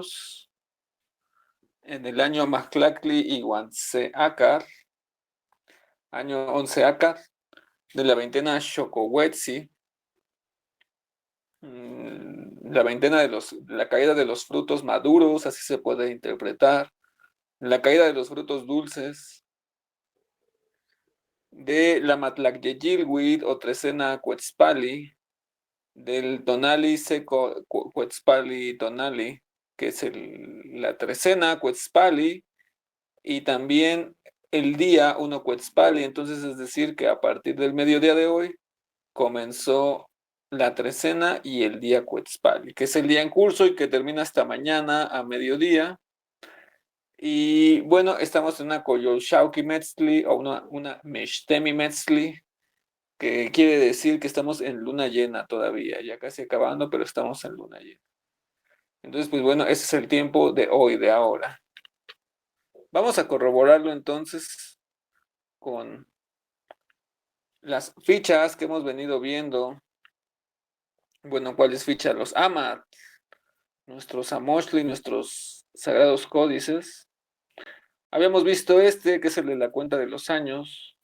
estamos en el año Maclacli y Akar, año 11 Akar, de la veintena Shokowetsi, la veintena de la caída de los frutos maduros, así se puede interpretar, la caída de los frutos dulces, de la Matlacyeyilwit o trecena Cuetzpali, del Tonali seco Cuetzpali Tonali, que es la trecena Cuetzpali, y también el día 1 Cuetzpali. Entonces es decir que a partir del mediodía de hoy comenzó la trecena y el día Cuetzpali, que es el día en curso y que termina hasta mañana a mediodía. Y bueno, estamos en una Coyolxauhqui Metzli o una Meshtemi Metzli, que quiere decir que estamos en luna llena todavía, ya casi acabando, pero estamos en luna llena. Entonces, pues bueno, ese es el tiempo de hoy, de ahora. Vamos a corroborarlo entonces con las fichas que hemos venido viendo. Bueno, ¿cuáles fichas? Los Amat, nuestros Amoshli, nuestros sagrados códices. Habíamos visto que es el de la cuenta de los años,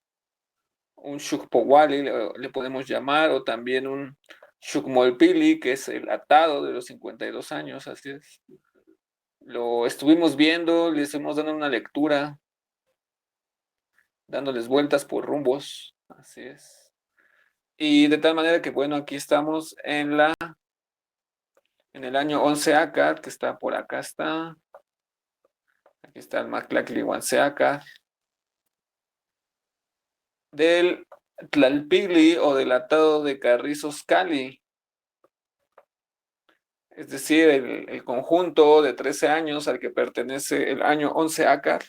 un Shukpowali le podemos llamar, o también un Shukmolpili, que es el atado de los 52 años, así es. Lo estuvimos viendo, les hemos dado una lectura, dándoles vueltas por rumbos, así es. Y de tal manera que, bueno, aquí estamos en el año 11 Akar, que está por acá, aquí está el Maclacli 11 Akar, del Tlalpili o del atado de Carrizos Cali, es decir, el conjunto de 13 años al que pertenece el año 11 Akar,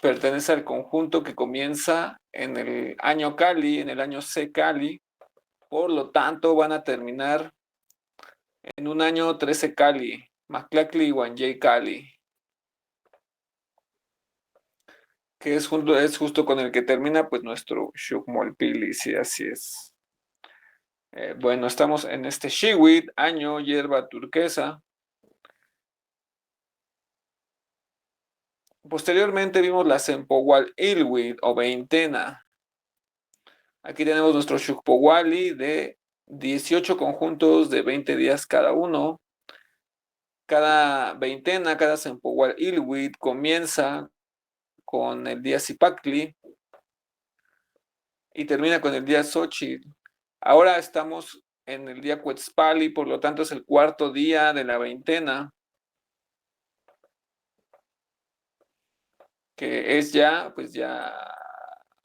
pertenece al conjunto que comienza en el año Cali, en el año C Cali, por lo tanto van a terminar en un año 13 Cali, Maclacli y Wanjay Cali, que es justo con el que termina pues nuestro Shukmolpili, sí, así es. Bueno, estamos en este Shiwit, año hierba turquesa. Posteriormente vimos la Sempowal Ilwit o veintena. Aquí tenemos nuestro Shukpowali de 18 conjuntos de 20 días cada uno. Cada veintena, cada Sempowal Ilwit comienza con el día Zipactli y termina con el día Xochitl. Ahora estamos en el día Cuetzpali, por lo tanto es el cuarto día de la veintena, que es ya, pues ya,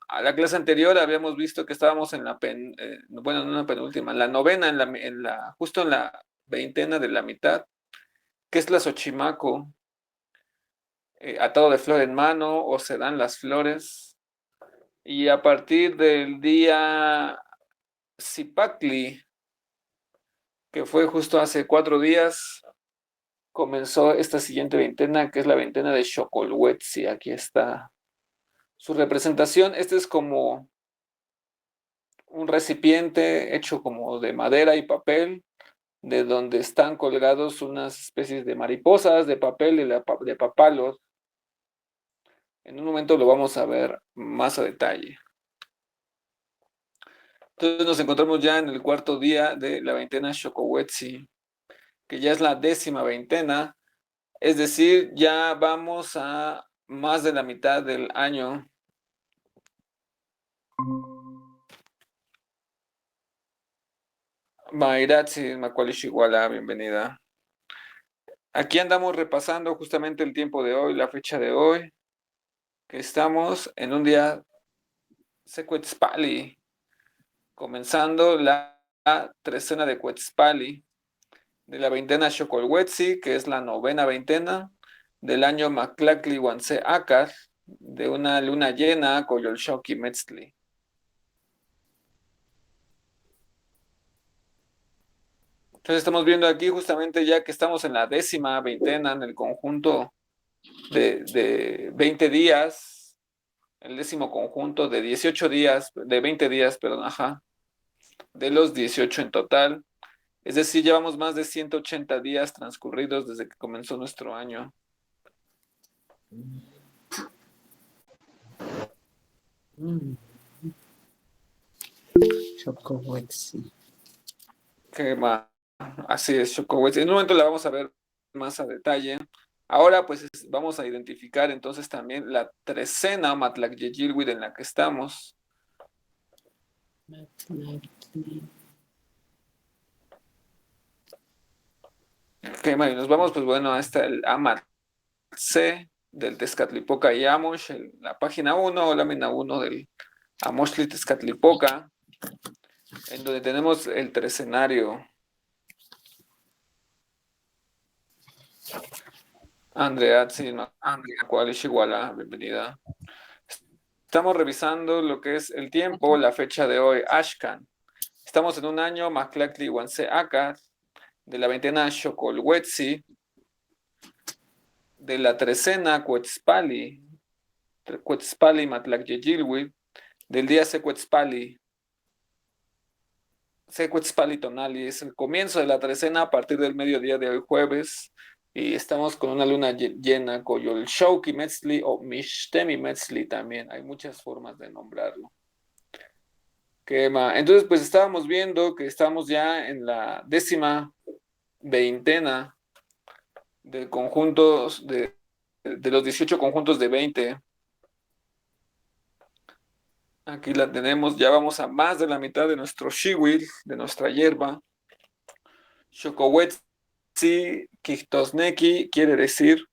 a la clase anterior habíamos visto que estábamos en bueno, no en la penúltima, en la novena, justo en la veintena de la mitad, que es la Xochimaco, atado de flor en mano, o se dan las flores, y a partir del día Zipactli, que fue justo hace 4 días, comenzó esta siguiente veintena, que es la veintena de Xocolhuetzi. Aquí está su representación. Este es como un recipiente hecho como de madera y papel, de donde están colgados unas especies de mariposas de papel de papalos. En un momento lo vamos a ver más a detalle. Entonces nos encontramos ya en el cuarto día de la veintena Xocolhuetzi, que ya es la 10ª veintena, es decir, ya vamos a más de la mitad del año. Mairatzi Macualishiwala, bienvenida. Aquí andamos repasando justamente el tiempo de hoy, la fecha de hoy, que estamos en un día Secuetzpali, comenzando la trecena de Cuetzpali, de la veintena Xocolhuetzi, que es la novena veintena, del año Maclacli Huanse Akar, de una luna llena, Coyolxauhqui Metzli. Entonces estamos viendo aquí justamente ya que estamos en la 10ª veintena, en el conjunto de 20 días, el 10º conjunto de 18 días, de 20 días, perdón, ajá, de los 18 en total. Es decir, llevamos más de 180 días transcurridos desde que comenzó nuestro año. Chokowetsi. ¿Qué más? Así es, Chokowetsi. En un momento la vamos a ver más a detalle. Ahora, pues vamos a identificar entonces también la trecena Matlacyeyilwit en la que estamos. ¿Qué más? Y nos vamos, pues bueno, hasta el Amat C del Tezcatlipoca y Amosh, la página 1 o lámina 1 del Amoshli Tezcatlipoca, en donde tenemos el trecenario. Andrea, sí, no, ¿cuál es Iguala? Bienvenida. Estamos revisando lo que es el tiempo, la fecha de hoy, Ashkan. Estamos en un año, Maklakli Wanse Akar, de la veintena Xocolhuetzi, de la trecena Cuetzpali, Cuetzpali Matlacyeyilwit, del día Secuetzpali, Secuetzpali Tonali, es el comienzo de la trecena a partir del mediodía de hoy jueves, y estamos con una luna llena, Coyol Shouki Metzli o Mishtemi Metzli también, hay muchas formas de nombrarlo. Entonces, pues estábamos viendo que estamos ya en la 10ª veintena de conjuntos de los 18 conjuntos de 20. Aquí la tenemos, ya vamos a más de la mitad de nuestro shiwil, de nuestra hierba. Xocowetzi Quichtosneki quiere decir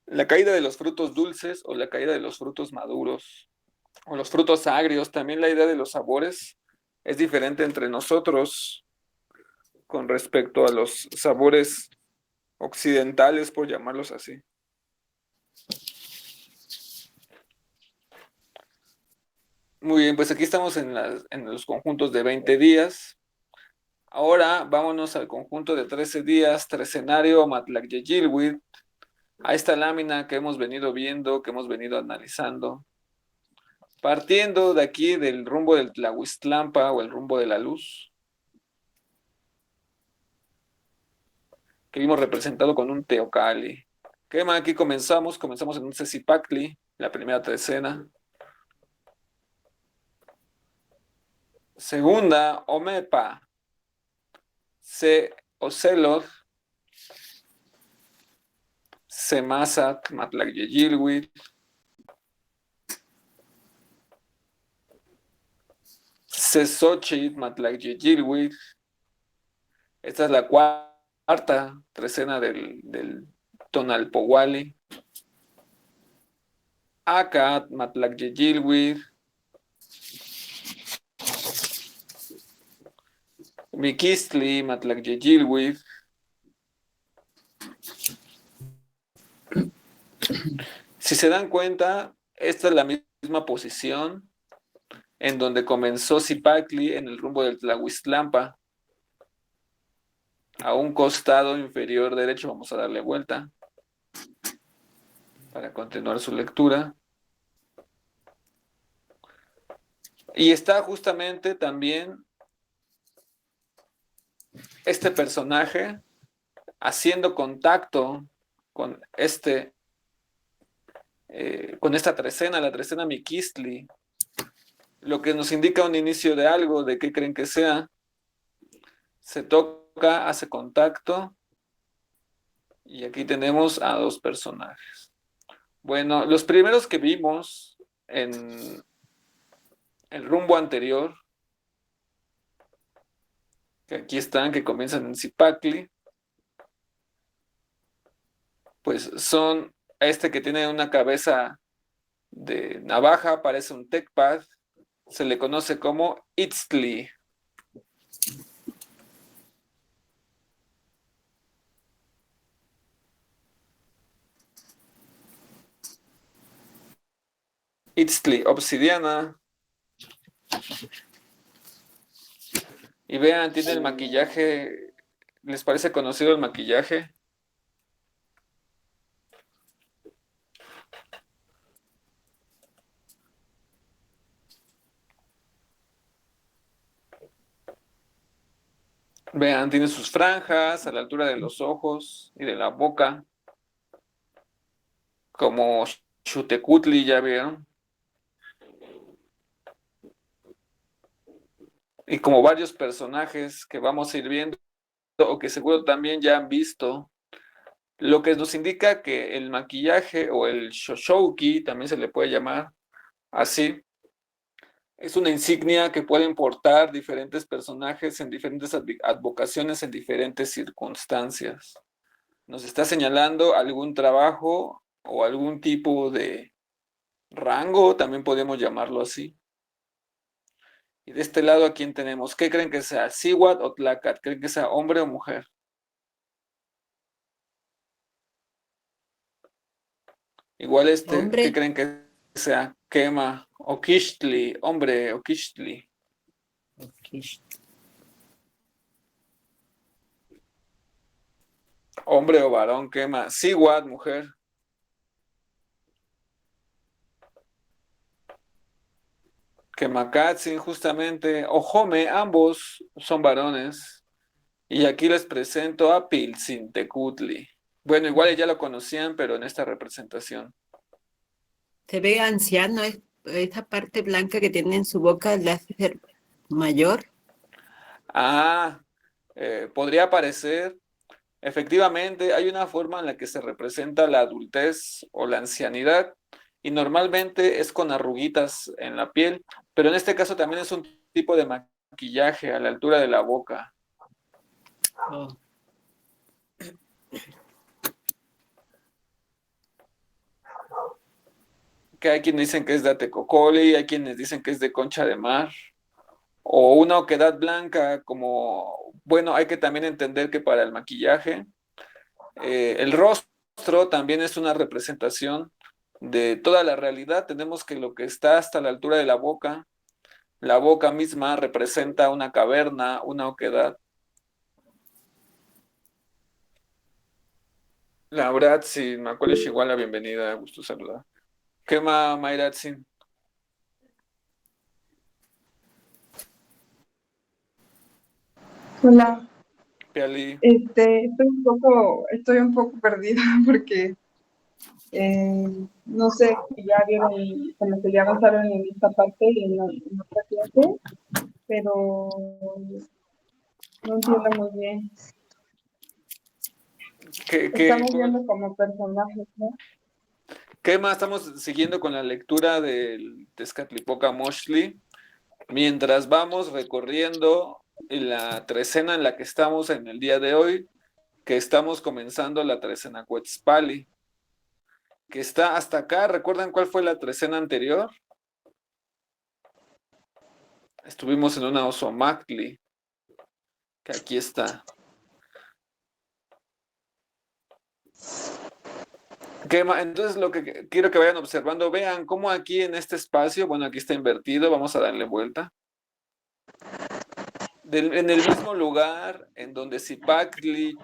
la caída de los frutos dulces o la caída de los frutos maduros o los frutos agrios. También la idea de los sabores es diferente entre nosotros con respecto a los sabores occidentales, por llamarlos así. Muy bien, pues aquí estamos en los conjuntos de 20 días. Ahora vámonos al conjunto de 13 días, trecenario Matlacyeyilwit, a esta lámina que hemos venido viendo, que hemos venido analizando. Partiendo de aquí del rumbo del Tlahuistlampa o el rumbo de la luz, que vimos representado con un teocalli. Aquí comenzamos en un Cecipactli, la primera trecena. Segunda, Omepa, Se Ocelot, Semasat, Matlacyeyilwit, Sesochit, Matlacyeyilwit. Esta es la cuarta trecena del Tonalpohualli. Acat, Matlacyeyilwit, Miquistli, Matlacyeyilwit. Si se dan cuenta, esta es la misma posición en donde comenzó Zipacli en el rumbo del Tlahuistlampa. A un costado inferior derecho, vamos a darle vuelta para continuar su lectura. Y está justamente también este personaje haciendo contacto con con esta trecena, la trecena Miquistli, lo que nos indica un inicio de algo, de qué creen que sea. Se toca, hace contacto, y aquí tenemos a dos personajes. Bueno, los primeros que vimos en el rumbo anterior, que aquí están, que comienzan en Zipacli, pues son este que tiene una cabeza de navaja, parece un tecpad, se le conoce como Itztli. Itztli obsidiana. Y vean, tiene el maquillaje. ¿Les parece conocido el maquillaje? Vean, tiene sus franjas a la altura de los ojos y de la boca, como Xutecutli, ya vieron, y como varios personajes que vamos a ir viendo o que seguro también ya han visto, lo que nos indica que el maquillaje o el shoshouki, también se le puede llamar así, es una insignia que pueden portar diferentes personajes en diferentes advocaciones, en diferentes circunstancias. Nos está señalando algún trabajo o algún tipo de rango, también podemos llamarlo así. Y de este lado, ¿a quién tenemos? ¿Qué creen que sea? ¿Siwat o Tlacat? ¿Creen que sea hombre o mujer? Igual ¿qué Hombre, creen que sea? Quema o Kishtli, hombre o Kishtli. ok. Hombre o varón, quema. Siwat, mujer. Kemakatsin, justamente. O Jome, ambos son varones. Y aquí les presento a Pilsintecutli. Bueno, igual ya lo conocían, pero en esta representación. Se ve anciano, esta parte blanca que tiene en su boca le hace ser mayor. Ah, podría parecer. Efectivamente, hay una forma en la que se representa la adultez o la ancianidad y normalmente es con arruguitas en la piel, pero en este caso también es un tipo de maquillaje a la altura de la boca, Oh. que hay quienes dicen que es de Atecocoli, hay quienes dicen que es de concha de mar, o una oquedad blanca, como, bueno, hay que también entender que para el maquillaje, el rostro también es una representación de toda la realidad, tenemos que lo que está hasta la altura de la boca misma representa una caverna, una oquedad. La Bratsin, Macaulay igual la bienvenida, gusto saludar. ¿Qué más, Mayratsin? Hola, Piali. estoy un poco perdida porque no sé si ya vieron, como que ya avanzaron en esta parte y en otra clase, pero no entiendo muy bien. ¿Qué, qué, Estamos cuál- viendo como personajes, ¿no? qué más? Estamos siguiendo con la lectura del Tezcatlipoca Moshli, mientras vamos recorriendo la trecena en la que estamos en el día de hoy, que estamos comenzando la trecena Cuetzpali, que está hasta acá. ¿Recuerdan cuál fue la trecena anterior? Estuvimos en una Osomactli, que aquí está. Entonces lo que quiero que vayan observando, vean cómo aquí en este espacio, bueno, aquí está invertido, vamos a darle vuelta. En el mismo lugar en donde Zipacli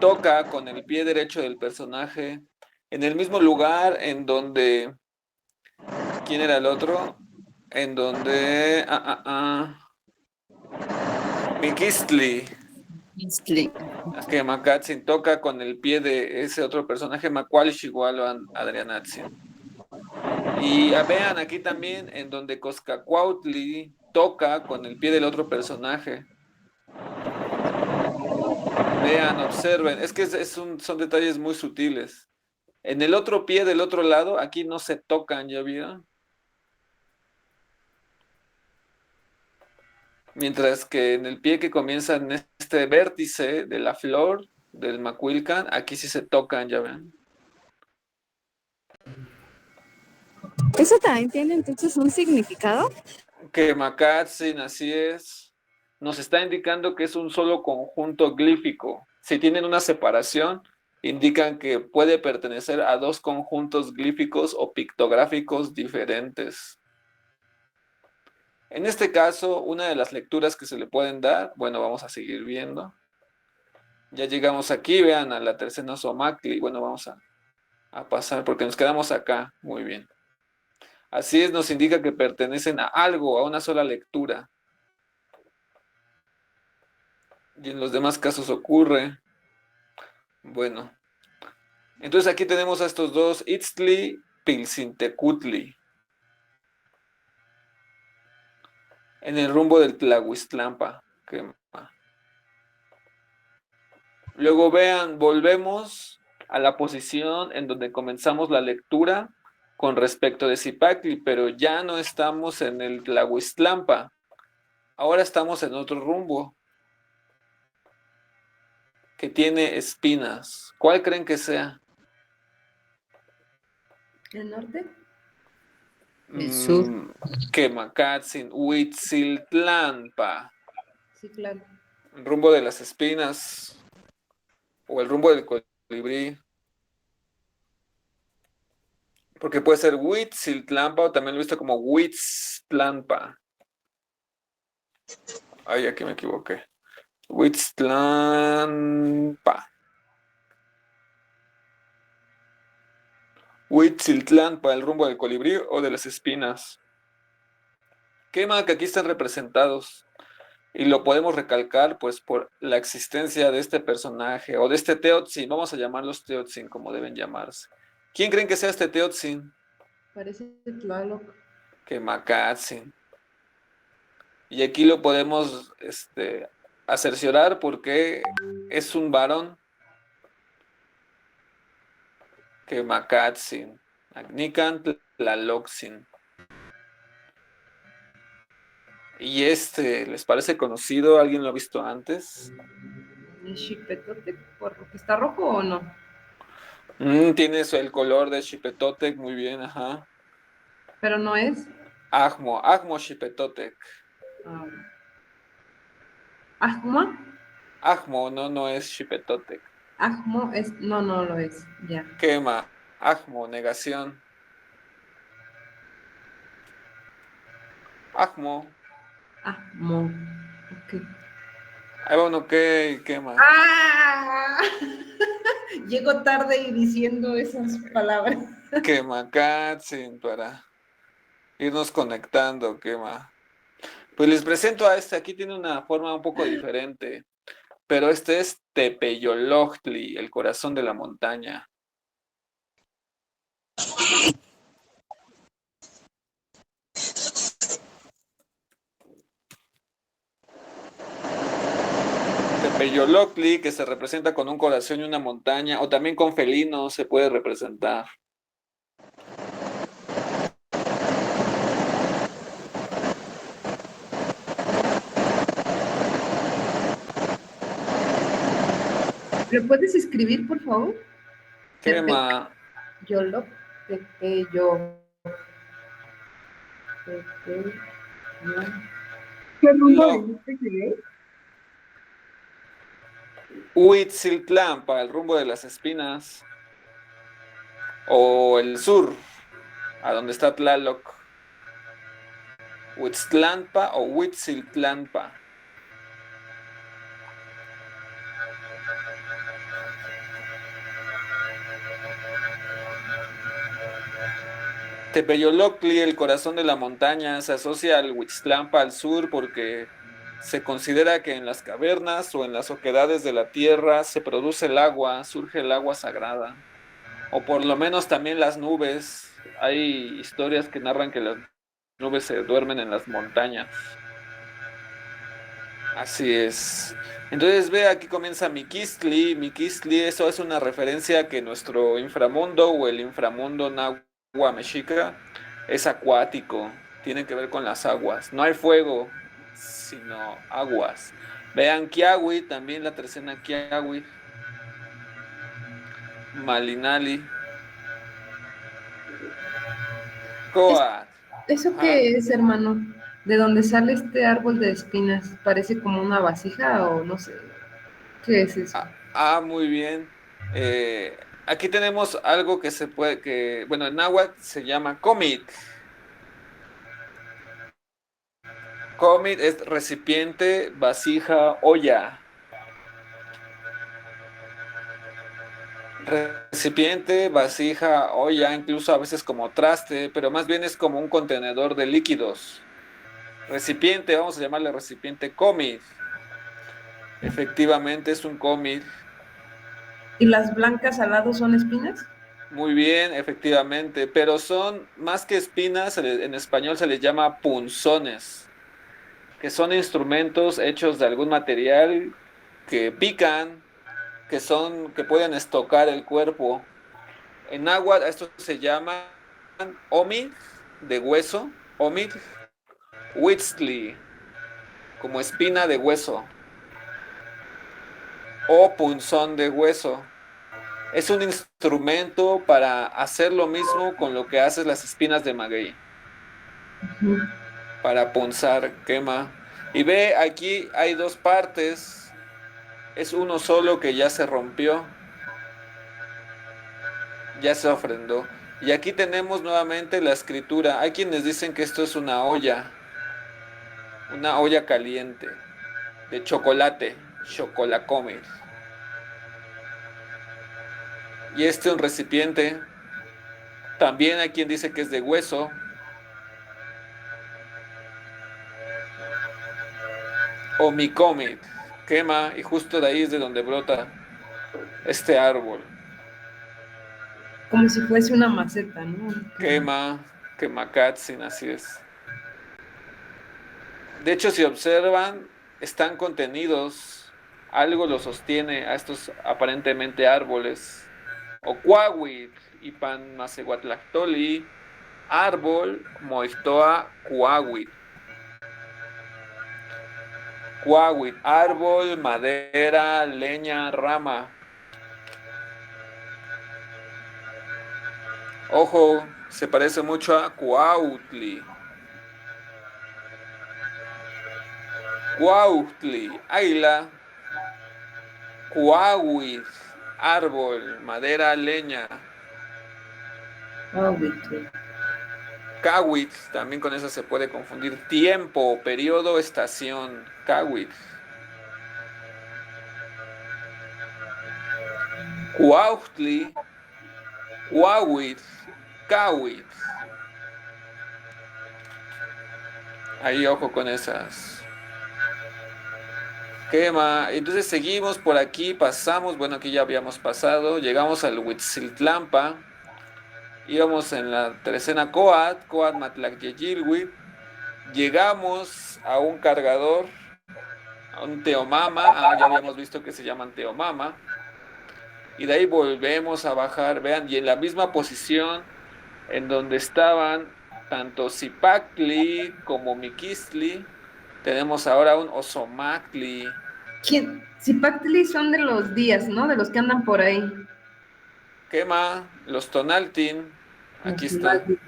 toca con el pie derecho del personaje, en el mismo lugar en donde, ¿quién era el otro? En donde, Mikistli, Isley. que Makatzin toca con el pie de ese otro personaje, Makwalish igual a Adrianatzin. Y vean aquí también en donde Coscacuautli toca con el pie del otro personaje. Vean, observen, es que son detalles muy sutiles. En el otro pie del otro lado, aquí no se tocan, ¿ya vieron? Mientras que en el pie que comienza en este vértice de la flor del Macuilcan, aquí sí se tocan, ¿ya ven? ¿Eso también tiene entonces un significado? Que Makatzin, así es, nos está indicando que es un solo conjunto glífico. Si tienen una separación, indican que puede pertenecer a dos conjuntos glíficos o pictográficos diferentes. En este caso, una de las lecturas que se le pueden dar, bueno, vamos a seguir viendo. Ya llegamos aquí, vean a la tercera Somacli. Bueno, vamos a pasar porque nos quedamos acá. Muy bien. Así es, nos indica que pertenecen a algo, a una sola lectura. y en los demás casos ocurre. Bueno, entonces aquí tenemos a estos dos, Itztli, Pilsintecutli, en el rumbo del Tlahuistlampa. Luego vean, volvemos a la posición en donde comenzamos la lectura con respecto de Zipacli, pero ya no estamos en el Tlahuistlampa. Ahora estamos en otro rumbo que tiene espinas. ¿Cuál creen que sea? ¿El norte? El sur. Quemacatzin, Huitziltlampa. Sí, claro. El rumbo de las espinas o el rumbo del colibrí. Porque puede ser Huitziltlampa o también lo he visto como Huitztlampa. Ay, aquí me equivoqué. Huitztlampa. Huitziltlampa, el rumbo del colibrí o de las espinas. Quema que aquí están representados. Y lo podemos recalcar pues por la existencia de este personaje o de este Teotzin. Vamos a llamarlos Teotzin como deben llamarse. ¿Quién creen que sea este Teotzin? Parece Tlaloc. Quemacatzin. Y aquí lo podemos acerciorar porque es un varón. Quemacatzin. Agnican Tlaloctzin. ¿Y les parece conocido? ¿Alguien lo ha visto antes? ¿El Xipetotec porque está rojo o no? Tiene el color de Xipetotec, muy bien, ajá. Pero no es. Ajmo Xipetotec. ¿Ajma? Ajmo, no es Xipetotec. Ajmo es. No, no lo es. Ya. Quema. Ajmo, negación. Ajmo. Ajmo. Ok. Ahí va uno que quema. ¡Ah! Llego tarde y diciendo esas palabras. Quema Katzin para irnos conectando, quema. Pues les presento a aquí tiene una forma un poco diferente, pero este es Tepeyolochtli, el corazón de la montaña. Tepeyolochtli, que se representa con un corazón y una montaña, o también con felinos se puede representar. ¿Lo puedes escribir, por favor? Quema. Yolo, Tepeyo. Tepeyo. ¿Qué rumbo Lo- dijiste que es? Huitziltlampa, el rumbo de las espinas. O el sur, a donde está Tlaloc. Huitztlampa o Huitziltlampa. Tepeyoloctli, el corazón de la montaña, se asocia al Huitztlampa al sur porque se considera que en las cavernas o en las oquedades de la tierra se produce el agua, surge el agua sagrada. O por lo menos también las nubes. Hay historias que narran que las nubes se duermen en las montañas. Así es. Entonces ve, aquí comienza Miquistli. Miquistli, eso es una referencia a que nuestro inframundo o el inframundo náhuatl mexica es acuático. Tiene que ver con las aguas. No hay fuego, sino aguas. Vean Kiawi, también la tercera Kiawi. Malinali. Coat. ¿Eso Ajá. qué es, hermano? ¿De dónde sale este árbol de espinas? ¿Parece como una vasija o no sé? ¿Qué es eso? Muy bien. Aquí tenemos algo que se puede, bueno, en náhuatl se llama comit. Comit es recipiente, vasija, olla. Recipiente, vasija, olla, incluso a veces como traste, pero más bien es como un contenedor de líquidos. Recipiente, vamos a llamarle recipiente comit. Efectivamente, es un cómic. ¿Y las blancas al lado son espinas? Muy bien, efectivamente, pero son más que espinas, en español se les llama punzones, que son instrumentos hechos de algún material que pican, que pueden estocar el cuerpo. En náhuatl a estos se llaman omid, de hueso, omid, huitztli, como espina de hueso, o punzón de hueso. Es un instrumento para hacer lo mismo con lo que haces las espinas de maguey, para punzar, quema. Y ve, aquí hay dos partes, es uno solo que ya se rompió, ya se ofrendó. Y aquí tenemos nuevamente la escritura. Hay quienes dicen que esto es una olla caliente de chocolate, chocolacomer. Y este un recipiente. También hay quien dice que es de hueso. O micomet, quema, y justo de ahí es de donde brota este árbol. Como si fuese una maceta, ¿no? Quema, quemacatsin, así es. De hecho, si observan, están contenidos, algo lo sostiene a estos aparentemente árboles. Ocuahuitl, Ipan Macehuatlactoli, árbol, Moixtoa, Cuahuitl. Cuahuitl, árbol, madera, leña, rama. Ojo, se parece mucho a Cuautli. Cuautli, águila. Cuahuitl, árbol, madera, leña. Cahuitl, también con eso se puede confundir. Tiempo, periodo, estación. Cahuitl. Cuautli, Cuahuitl, Cahuitl. Ahí ojo con esas. Quema. Entonces seguimos por aquí, pasamos, bueno, aquí ya habíamos pasado, llegamos al Huitziltlampa, íbamos en la trecena Coat Matlacyeyilhuitl, llegamos a un cargador, a un Teomama, ya habíamos visto que se llaman Teomama, y de ahí volvemos a bajar, vean, y en la misma posición en donde estaban tanto Zipactli como Miquistli, tenemos ahora un Osomactli. ¿Quién? Zipactli son de los días, ¿no? De los que andan por ahí. Quema, los Tonaltin, aquí está. Sí.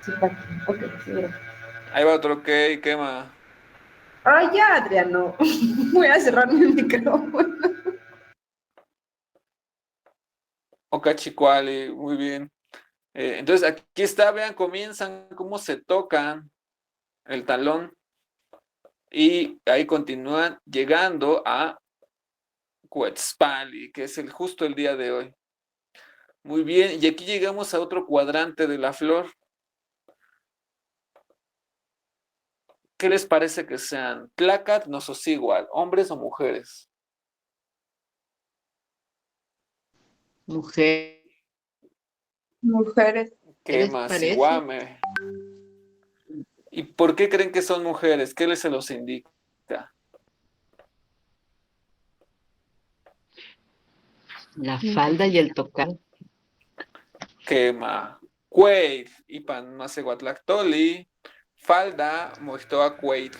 Zipactli, ok, seguro. Ahí va otro que quema. Ay, ya, Adriano. Voy a cerrar mi micrófono. Ocachicuali, muy bien. Entonces aquí está, vean, comienzan cómo se tocan el talón y ahí continúan llegando a Cuetzpali, que es justo el día de hoy. Muy bien, y aquí llegamos a otro cuadrante de la flor. ¿Qué les parece que sean? Tlacat, nososigual, hombres o mujeres. Mujeres, Mujeres. ¿qué les Quema, parece? siguame. ¿Y por qué creen que son mujeres? ¿Qué les se los indica? La falda y el tocal. Quema, cueit, ipan macehuatlactoli, falda, moixtoa cueit.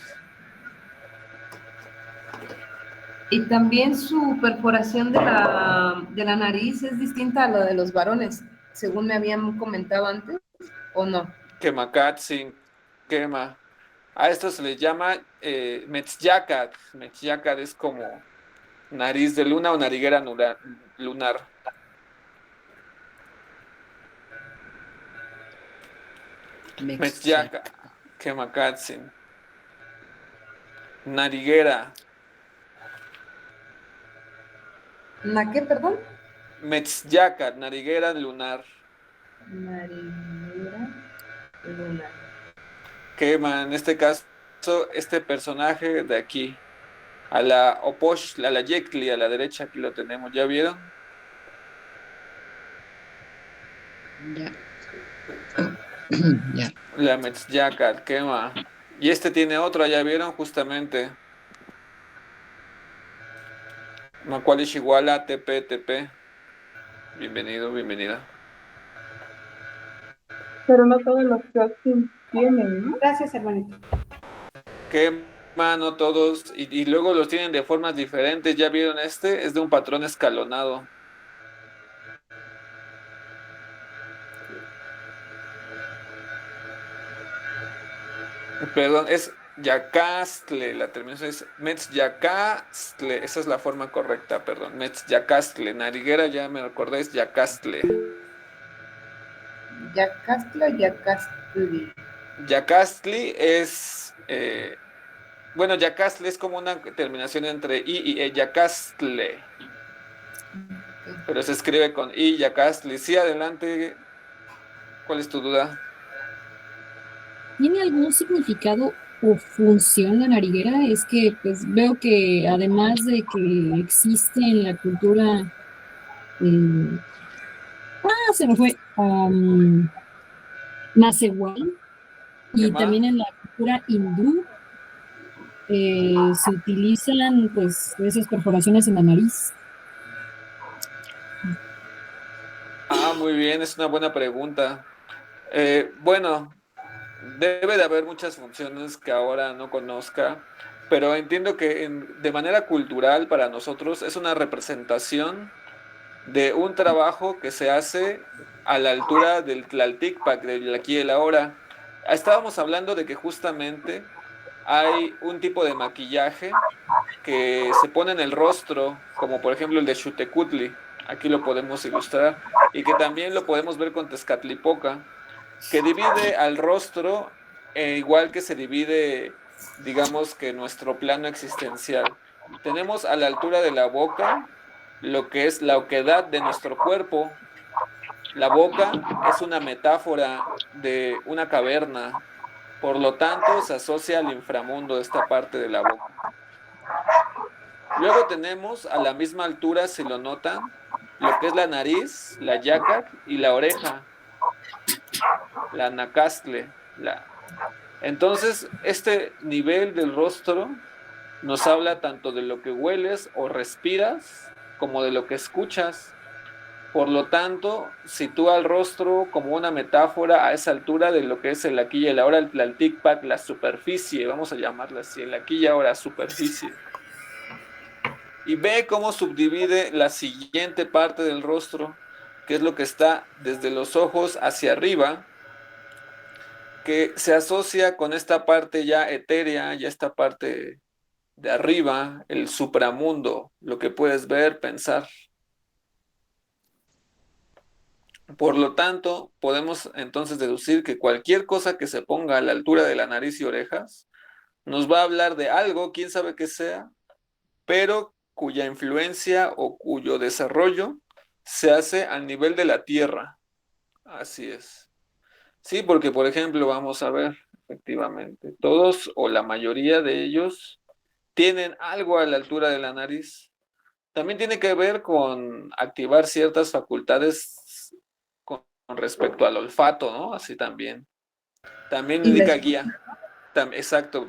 Y también su perforación de la nariz es distinta a la de los varones, según me habían comentado antes, ¿o no? Quemacatzin, quema. A esto se le llama metzyacat. Metzyacat es como nariz de luna o nariguera lunar. Metzyacat, quemacatzin. Nariguera. ¿Na qué, perdón? Metzyacat, nariguera lunar. Marinera Luna. Quema, en este caso, este personaje de aquí. a la Oposh, a la Yectli, a la derecha, aquí lo tenemos, ¿ya vieron? Ya. Ya. La Metzyacal, quema. Y este tiene otro, ¿ya vieron? Justamente. Macualish Iguala, TP. Bienvenido, bienvenida. Pero no todos los Choctaw tienen, ¿no? Gracias, hermanito. Quema, no todos. Y luego los tienen de formas diferentes. ¿Ya vieron este? Es de un patrón escalonado. Perdón, es Yacastle, la terminación es Metzyacastle, esa es la forma correcta, perdón, Metzyacastle, nariguera, ya me acordé, es Yacastle. Yacastle o Yacastli. Yacastli es, bueno, Yacastle es como una terminación entre I y E, Yacastle, pero se escribe con I, Yacastle. Sí, adelante, ¿cuál es tu duda? ¿Tiene algún significado o función la nariguera? Es que pues veo que además de que existe en la cultura, se me fue, Nasehual, ¿Qué y más? también en la cultura hindú se utilizan pues esas perforaciones en la nariz. Ah, muy bien, es una buena pregunta. Bueno, debe de haber muchas funciones que ahora no conozca, pero entiendo que de manera cultural para nosotros es una representación de un trabajo que se hace a la altura del Tlalticpac, del aquí y el ahora. Estábamos hablando de que justamente hay un tipo de maquillaje que se pone en el rostro, como por ejemplo el de Xutecutli, aquí lo podemos ilustrar, y que también lo podemos ver con Tezcatlipoca, que divide al rostro igual que se divide, digamos que nuestro plano existencial. Tenemos a la altura de la boca lo que es la oquedad de nuestro cuerpo. La boca es una metáfora de una caverna, por lo tanto se asocia al inframundo esta parte de la boca. Luego tenemos a la misma altura, si lo notan, lo que es la nariz, la yacac y la oreja, la nacastle. Entonces, este nivel del rostro nos habla tanto de lo que hueles o respiras como de lo que escuchas. Por lo tanto, sitúa el rostro como una metáfora a esa altura de lo que es el aquí y el ahora, el Tlalticpac, la superficie, vamos a llamarla así, el aquí y ahora, superficie. Y ve cómo subdivide la siguiente parte del rostro, que es lo que está desde los ojos hacia arriba, que se asocia con esta parte ya etérea, ya esta parte de arriba, el supramundo, lo que puedes ver, pensar. Por lo tanto, podemos entonces deducir que cualquier cosa que se ponga a la altura de la nariz y orejas nos va a hablar de algo, quién sabe qué sea, pero cuya influencia o cuyo desarrollo se hace al nivel de la Tierra. Así es. Sí, porque por ejemplo, vamos a ver, efectivamente, todos o la mayoría de ellos tienen algo a la altura de la nariz. También tiene que ver con activar ciertas facultades con respecto al olfato, ¿no? Así también. También Y la indica guía. Exacto,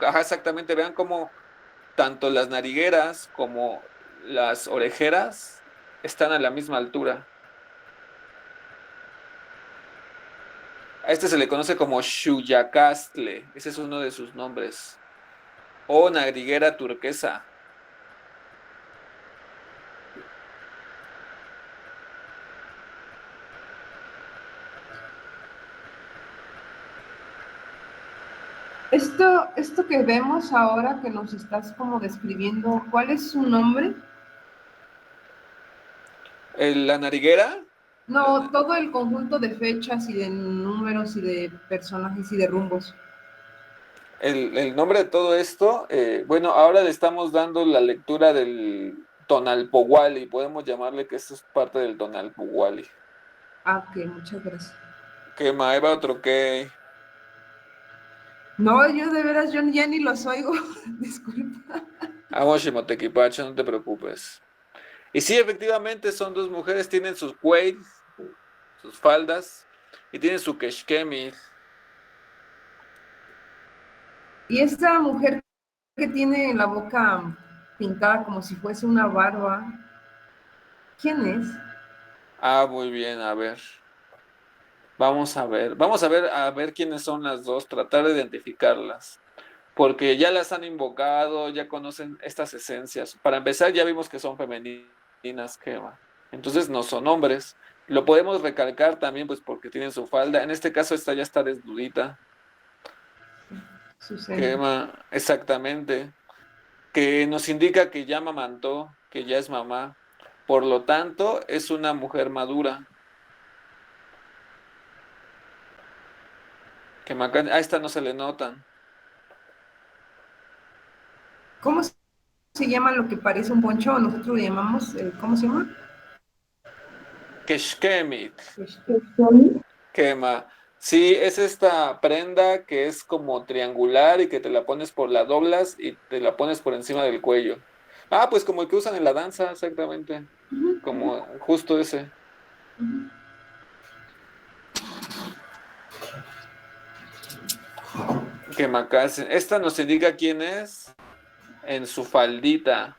ajá, exactamente, vean cómo tanto las narigueras como las orejeras están a la misma altura. A este se le conoce como Xuyacastle, ese es uno de sus nombres. O nariguera turquesa. Esto que vemos ahora que nos estás como describiendo, ¿cuál es su nombre? La nariguera, No, todo el conjunto de fechas y de números y de personajes y de rumbos. el nombre de todo esto, bueno, ahora le estamos dando la lectura del Tonalpohualli, podemos llamarle que esto es parte del Tonalpohualli. Ah, ok, muchas gracias. Que Maeva otro que No, yo de veras, yo ya ni los oigo. Disculpa. Awoshimotekipacho, no te preocupes. Y sí, efectivamente son dos mujeres, tienen sus kuei, sus faldas, y tienen su keshkemi. Y esta mujer que tiene la boca pintada como si fuese una barba, ¿quién es? Ah, muy bien, a ver. A ver quiénes son las dos, tratar de identificarlas. Porque ya las han invocado, ya conocen estas esencias. Para empezar, ya vimos que son femeninas, Gema. Entonces no son hombres. Lo podemos recalcar también, pues porque tienen su falda. En este caso, esta ya está desnudita. Susana. Gema, exactamente. Que nos indica que ya amamantó, que ya es mamá. Por lo tanto, es una mujer madura. A esta no se le notan. ¿Cómo se llama lo que parece un poncho? Nosotros lo llamamos, ¿cómo se llama? Keshkemit. Keshkemi. Quema. Sí, es esta prenda que es como triangular y que te la pones por la doblas y te la pones por encima del cuello. Ah, pues como el que usan en la danza, exactamente. Como justo ese. Quemacase. Esta nos indica quién es en su faldita.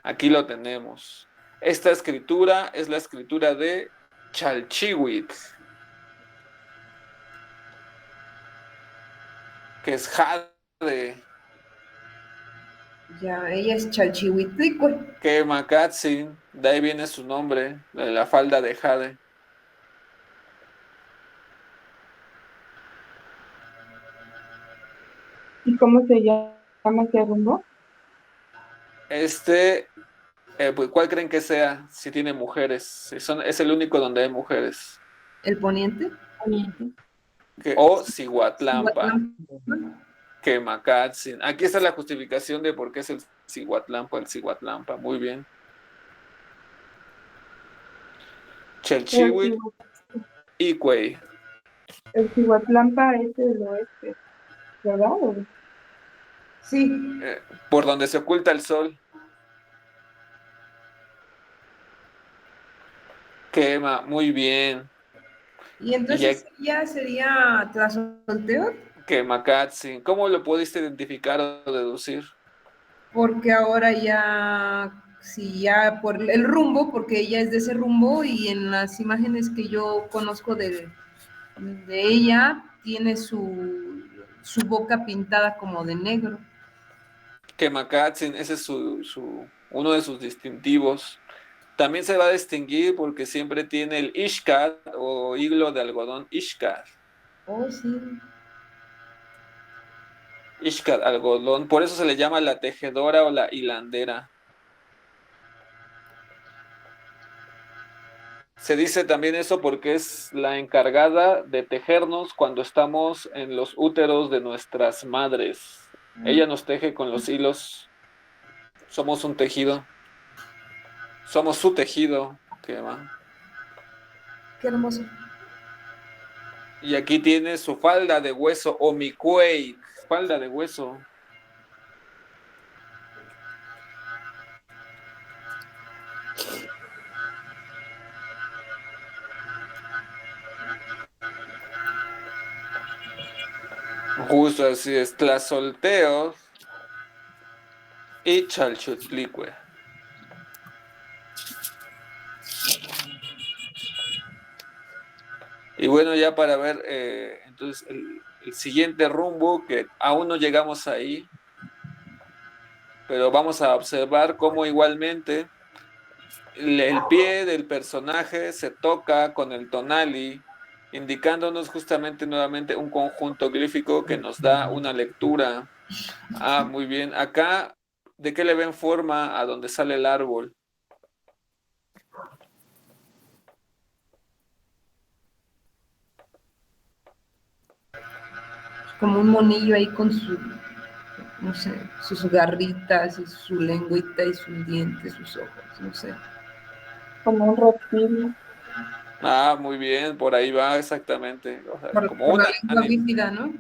Aquí lo tenemos. Esta escritura es la escritura de Chalchihuitl, que es Jade. Ya, ella es Chalchihuitlicue. Quemacatzin, de ahí viene su nombre, de la falda de Jade. ¿Y cómo se llama ese rumbo? Este, pues, ¿cuál creen que sea? Si tiene mujeres. Si es el único donde hay mujeres. ¿El poniente? Poniente. O Cihuatlampa, Cihuatlán. Quemacatzin. Aquí está la justificación de por qué es el Cihuatlampa. Muy bien. El Chelchihuitl, Cihu- Icuey. el Cihuatlampa es del oeste, ¿verdad? Sí. Por donde se oculta el sol. Quema, muy bien. Y Y ya, entonces ella sería Tlazolteotl, Quemacatzin. ¿Cómo lo pudiste identificar o deducir? porque ahora ya, sí, ya por el rumbo, porque ella es de ese rumbo y en las imágenes que yo conozco de ella, tiene su boca pintada como de negro. Quemacatzin, ese es uno de sus distintivos. También se va a distinguir porque siempre tiene el Ishkar o hilo de algodón Ishkar. Oh, sí. Ishkar, algodón. Por eso se le llama la tejedora o la hilandera. Se dice también eso porque es la encargada de tejernos cuando estamos en los úteros de nuestras madres. Ella nos teje con los hilos. Somos un tejido. Somos su tejido. ¿Qué va? Qué hermoso. Y aquí tiene su falda de hueso o mi cuey, falda de hueso. Justo así es, Tlazolteos y Chalchotlicue. Y bueno, ya para ver, entonces el siguiente rumbo, que aún no llegamos ahí, pero vamos a observar cómo igualmente el pie del personaje se toca con el tonali, indicándonos justamente nuevamente un conjunto glífico que nos da una lectura. Ah, muy bien. Acá, ¿de qué le ven forma a donde sale el árbol? Como un monillo ahí con su, no sé, sus garritas y su lengüita y sus dientes, sus ojos, no sé. Como un reptil. Ah, muy bien, por ahí va exactamente. O sea, como Por la una lengua bífida, ¿no?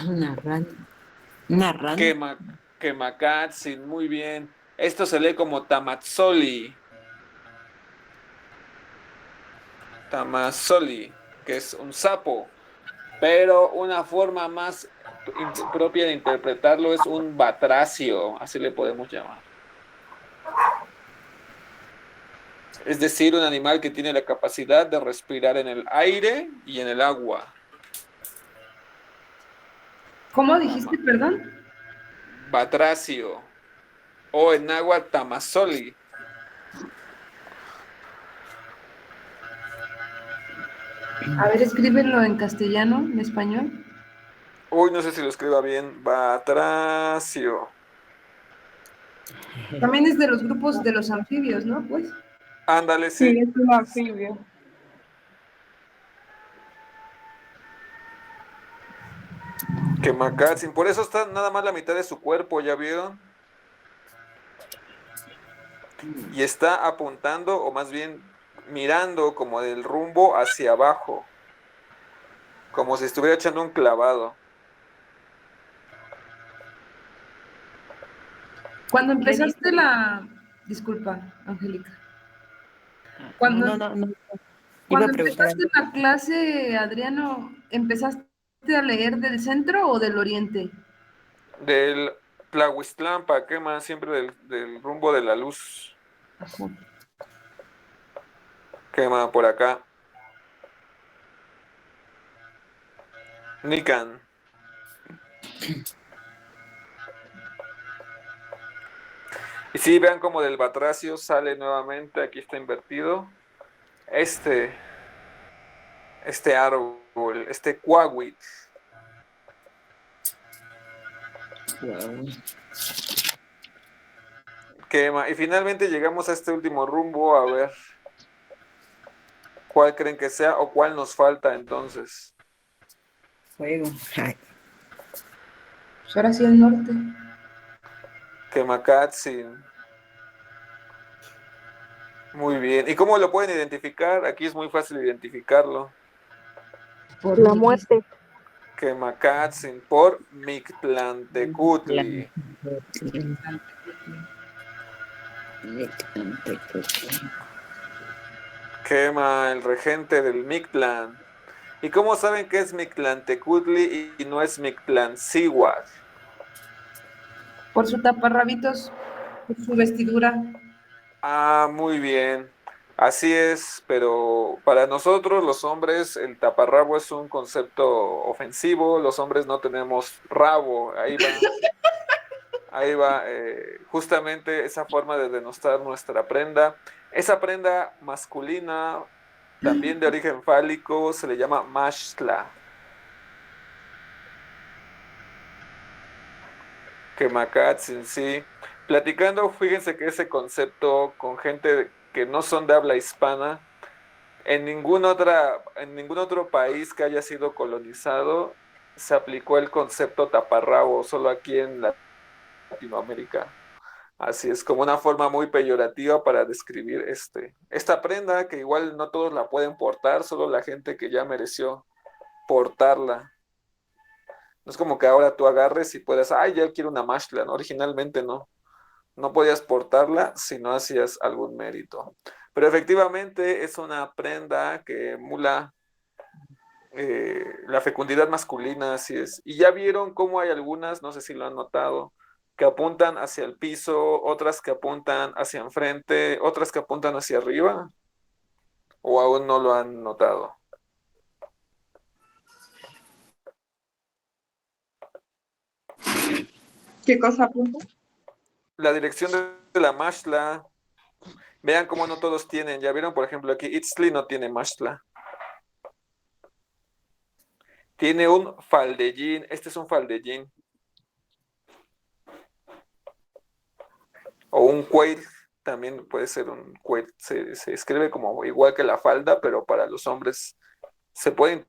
Una rana. Una rana. Quemacatzin, muy bien. Esto se lee como Tamazzoli. Tamazzoli, que es un sapo. Pero una forma más propia de interpretarlo es un batracio, así le podemos llamar. Es decir, un animal que tiene la capacidad de respirar en el aire y en el agua. ¿Cómo dijiste, perdón? Batracio. O en agua, Tamazzoli. A ver, escríbelo en castellano, en español. Uy, no sé si lo escriba bien. Batracio. También es de los grupos de los anfibios, ¿no? Pues. Ándale, Sí, sí. es un anfibio. Quemacatzin. Por eso está nada más la mitad de su cuerpo, ¿ya vieron? Y está apuntando, o más bien mirando como del rumbo hacia abajo, como si estuviera echando un clavado. Cuando ¿Qué dice? empezaste la... Disculpa, Angélica. No, Cuando, no, no, no. Iba a cuando preguntar empezaste algo. la clase, Adriano, ¿empezaste a leer del centro o del oriente? Del Tlahuistlampa, quema siempre del rumbo de la luz. Ajá. Quema por acá. Nican. Y sí, vean como del batracio sale nuevamente, aquí está invertido. Este, este árbol, este cuahuit. Wow. Quema. Y finalmente llegamos a este último rumbo, a ver cuál creen que sea o cuál nos falta entonces. Fuego. Ay, Pues ahora sí el norte. Quemacatzin. Muy bien. ¿Y cómo lo pueden identificar? Aquí es muy fácil identificarlo. Por La mi muerte. Quemacatzin por Mictlantecutli. Quema, el regente del Mictlán. ¿Y cómo saben que es Mictlantecutli y no es Mictlancíhuatl? Por su taparrabitos, por su vestidura. Ah, muy bien. Así es, pero para nosotros los hombres el taparrabo es un concepto ofensivo, los hombres no tenemos rabo, ahí va, justamente esa forma de denostar nuestra prenda. Esa prenda masculina, también de origen fálico, se le llama mashla, quemacatzin, sí. Platicando, fíjense que ese concepto con gente que no son de habla hispana, en ningún otro país que haya sido colonizado se aplicó el concepto taparrabo, solo aquí en Latinoamérica. Así es, como una forma muy peyorativa para describir esta prenda que igual no todos la pueden portar, solo la gente que ya mereció portarla. No es como que ahora tú agarres y puedas, ay, ya quiero una mashla, ¿no? Originalmente no. No podías portarla si no hacías algún mérito. Pero efectivamente es una prenda que emula la fecundidad masculina, así es. Y ya vieron cómo hay algunas, no sé si lo han notado, que apuntan hacia el piso, otras que apuntan hacia enfrente, otras que apuntan hacia arriba, o aún no lo han notado. ¿Qué cosa apunta? La dirección de la mashla, vean cómo no todos tienen, ya vieron, por ejemplo, aquí Itzli no tiene mashla. Tiene un faldellín, este es un faldellín, o un cuello, también puede ser un cuello, se escribe como igual que la falda, pero para los hombres se puede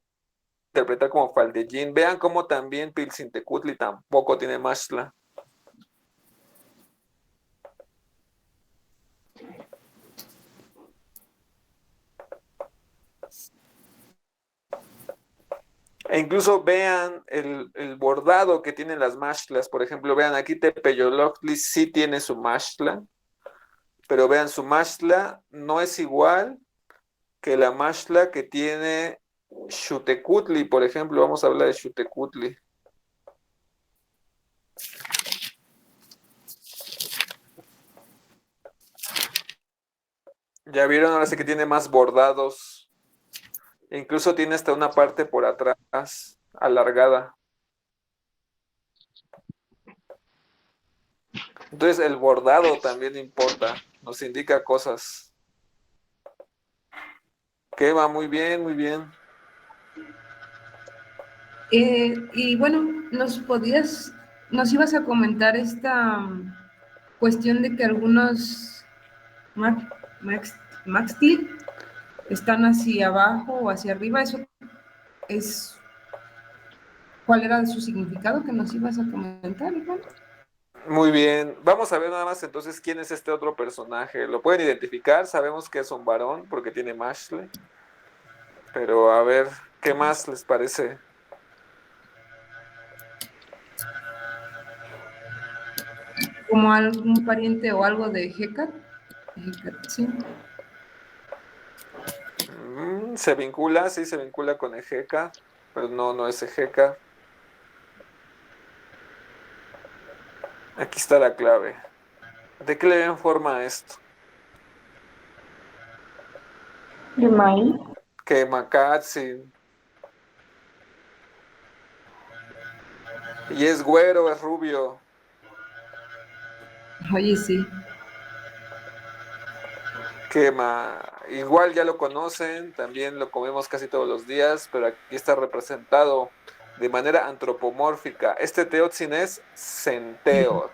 interpretar como faldellín. Vean cómo también Pilsintecutli tampoco tiene mashla. E incluso vean el bordado que tienen las mashlas. Por ejemplo, vean aquí Tepeyoloctli sí tiene su mashla, pero vean, su mashla no es igual que la mashla que tiene Xutecutli, por ejemplo. Vamos a hablar de Xutecutli. Ya vieron, ahora sí que tiene más bordados. Incluso tiene hasta una parte por atrás, alargada. Entonces el bordado también importa, nos indica cosas. Que va muy bien, muy bien. Y bueno, nos ibas a comentar esta cuestión de que algunos maxtil están hacia abajo o hacia arriba. Eso es, ¿cuál era su significado que nos ibas a comentar, Iván? Muy bien. Vamos a ver nada más entonces quién es este otro personaje. ¿Lo pueden identificar? Sabemos que es un varón porque tiene mashle. Pero a ver, ¿qué más les parece? Como algún pariente o algo de Hecat. Sí. Se vincula, sí, se vincula con Ejeca, pero no, no es Ejeca. Aquí está la clave. ¿De qué le den forma a esto? De maíz. Que Makatsin. Y es güero, es rubio. Oye, sí. Igual ya lo conocen, también lo comemos casi todos los días, pero aquí está representado de manera antropomórfica. Este teotzin es centeot.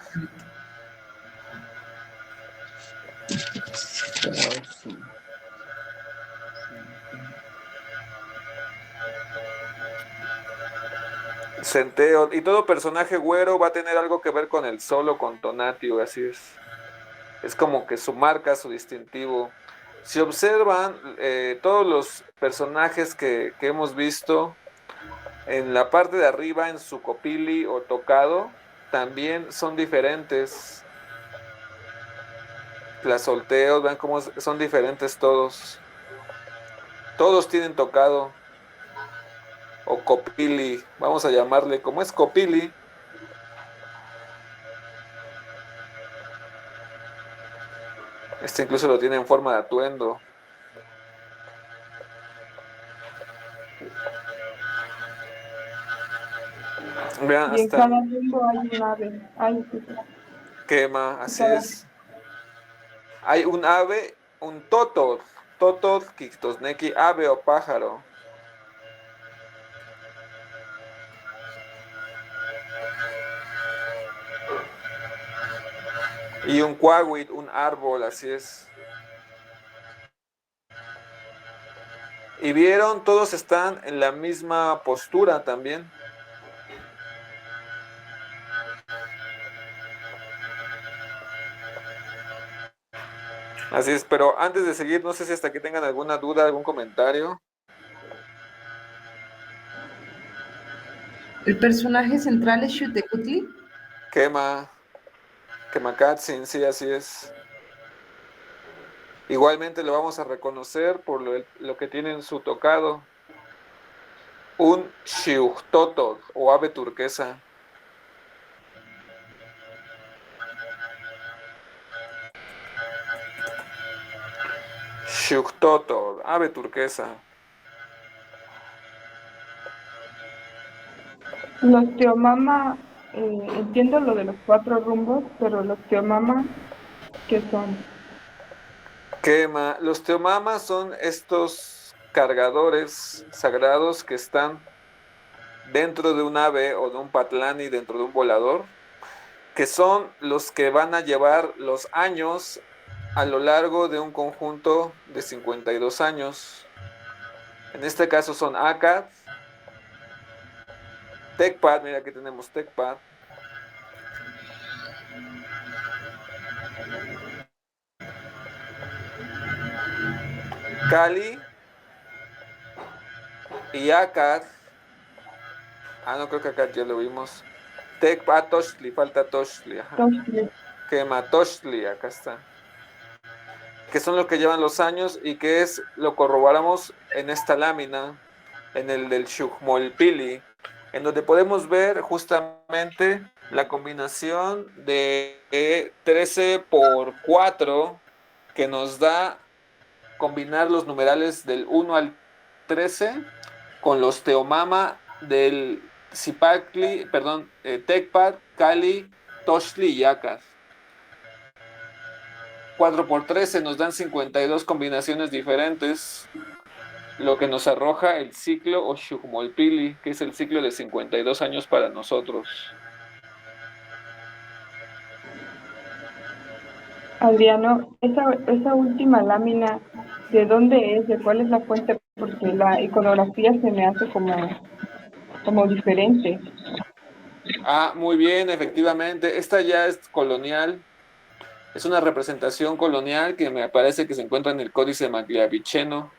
Centeot. Y todo personaje güero va a tener algo que ver con el sol o con Tonatio, así es. Es como que su marca, su distintivo. Si observan, todos los personajes que hemos visto en la parte de arriba, en su copili o tocado, también son diferentes. Las solteos, vean cómo son diferentes todos. Todos tienen tocado. O copili, vamos a llamarle, como es copili. Este incluso lo tiene en forma de atuendo. Vean, Y en hasta cada rumbo hay un ave. Ay, sí, sí. quema, así Cada- es. Hay un ave, un totod, totod, quictosneki, ave o pájaro. Y un cuahuit, un árbol, así es. Y vieron, todos están en la misma postura también. Así es, pero antes de seguir, no sé si hasta aquí tengan alguna duda, algún comentario. El personaje central es Xutecutli. Quema, Kemakatsin, sí, así es. Igualmente lo vamos a reconocer por lo que tiene en su tocado. Un Xiuhtotod o ave turquesa. Xiuhtotod, ave turquesa. Los teomama, entiendo lo de los 4 rumbos, pero los teomama, ¿qué son? Quema. Los teomamas son estos cargadores sagrados que están dentro de un ave o de un patlani, dentro de un volador, que son los que van a llevar los años a lo largo de un conjunto de 52 años. En este caso son Akkad, Tecpat, mira aquí tenemos Tecpat, Kali y Akkad, No, creo que acá ya lo vimos. Tecpa Tochtli, falta Tochtli, ajá. Tochtli. Quema Tochtli, acá está. Que son los que llevan los años y que es, lo corroboramos en esta lámina, en el del Xujmolpili, en donde podemos ver justamente la combinación de 13 por 4 que nos da combinar los numerales del 1 al 13 con los teomama del Zipacli, perdón, Tecpat, Cali, Tochtli y Yacas. 4 por 13 nos dan 52 combinaciones diferentes, lo que nos arroja el ciclo o Xujmolpili, que es el ciclo de 52 años para nosotros. Adriano, esa última lámina, ¿de dónde es? ¿De cuál es la fuente? Porque la iconografía se me hace como diferente. Muy bien, efectivamente. Esta ya es colonial. Es una representación colonial que me parece que se encuentra en el Códice Magliaviceno.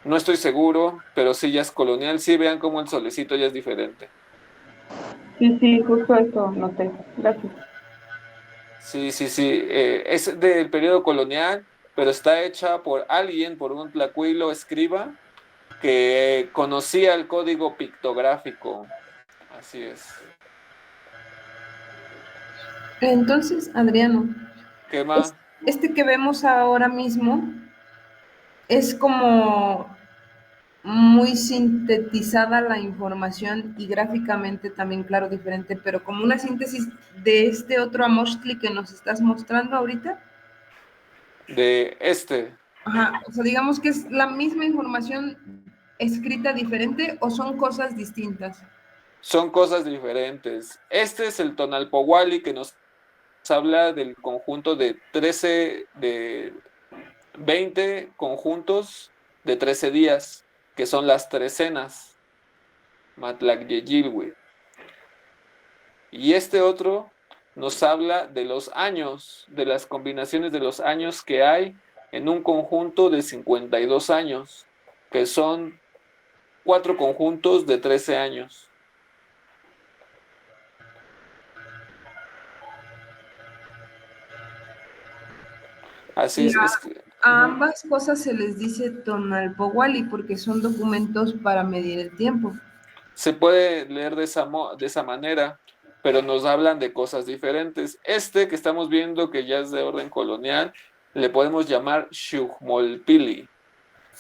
No estoy seguro, pero sí ya es colonial. Sí, vean cómo el solecito ya es diferente. Sí, justo eso noté. Gracias. Sí. Es del periodo colonial, pero está hecha por alguien, por un tlacuilo escriba, que conocía el código pictográfico. Así es. Entonces, Adriano, ¿Qué más? este que vemos ahora mismo es como muy sintetizada la información y gráficamente también, claro, diferente, pero como una síntesis de este otro Amochtli que nos estás mostrando ahorita. De este. Ajá, o sea, digamos que es la misma información escrita diferente o son cosas distintas. Son cosas diferentes. Este es el Tonalpowali que nos habla del conjunto de 20 conjuntos de 13 días, que son las trecenas, Matlacyeyilwi. Y este otro nos habla de los años, de las combinaciones de los años que hay en un conjunto de 52 años, que son 4 conjuntos de 13 años. Así Y es a ambas cosas se les dice Tonalpowali porque son documentos para medir el tiempo. se puede leer de esa manera, pero nos hablan de cosas diferentes. Este que estamos viendo, que ya es de orden colonial, le podemos llamar Xujmolpili,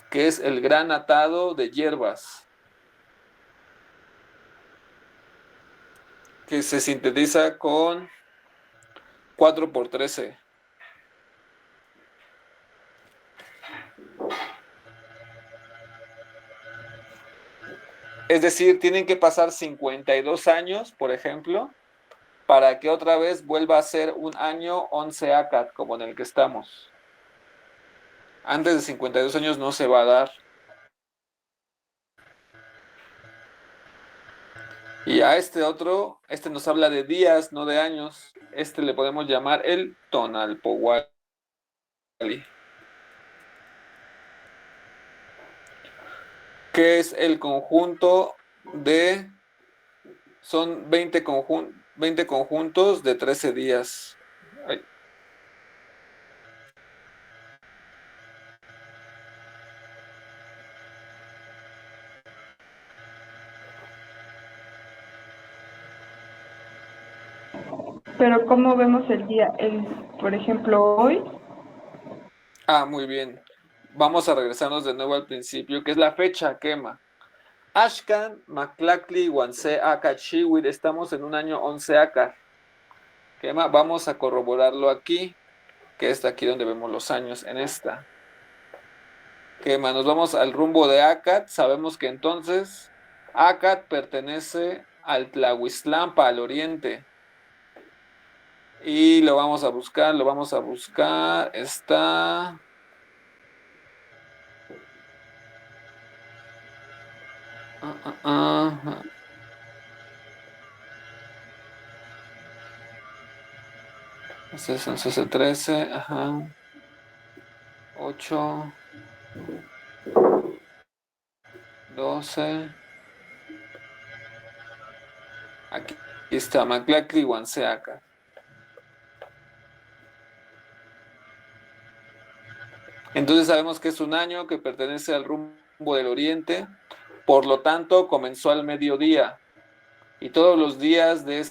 que es el gran atado de hierbas, que se sintetiza con 4 por 13. Es decir, tienen que pasar 52 años, por ejemplo, para que otra vez vuelva a ser un año 11 ACAT, como en el que estamos. Antes de 52 años no se va a dar. Y a este otro, este nos habla de días, no de años. Este le podemos llamar el Tonalpowali, que es el conjunto de, son 20 conjuntos de 13 días. Ay. Pero ¿cómo vemos el día? Por ejemplo, hoy, Muy bien. Vamos a regresarnos de nuevo al principio, que es la fecha quema. Ashkan, Maklakli, Wanse, Akat, Shiwit, estamos en un año 11 Akat. Quema, vamos a corroborarlo aquí, que es aquí donde vemos los años en esta. Quema, nos vamos al rumbo de Akat. Sabemos que entonces Akat pertenece al Tlahuiztlampa, al oriente. Y lo vamos a buscar. Está. Este es el 13, ajá. 8, 12, Aquí está Maclacli Huanceaca. Entonces sabemos que es un año que pertenece al rumbo del oriente, por lo tanto comenzó al mediodía y todos los días de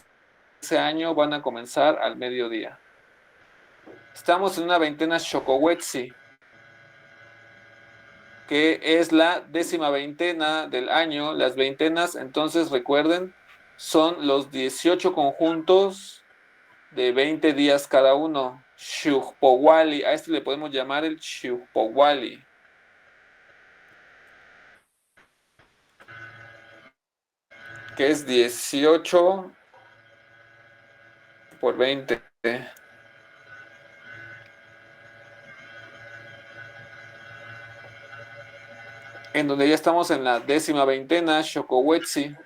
ese año van a comenzar al mediodía. Estamos en una veintena Xocowetzi, que es la 10ª veintena del año. Las veintenas, entonces recuerden, son los 18 conjuntos de 20 días cada uno. Xuxpowali, a este le podemos llamar el Xuxpowali. Que es 18 por 20. En donde ya estamos en la 10ª veintena, Xocowetzi.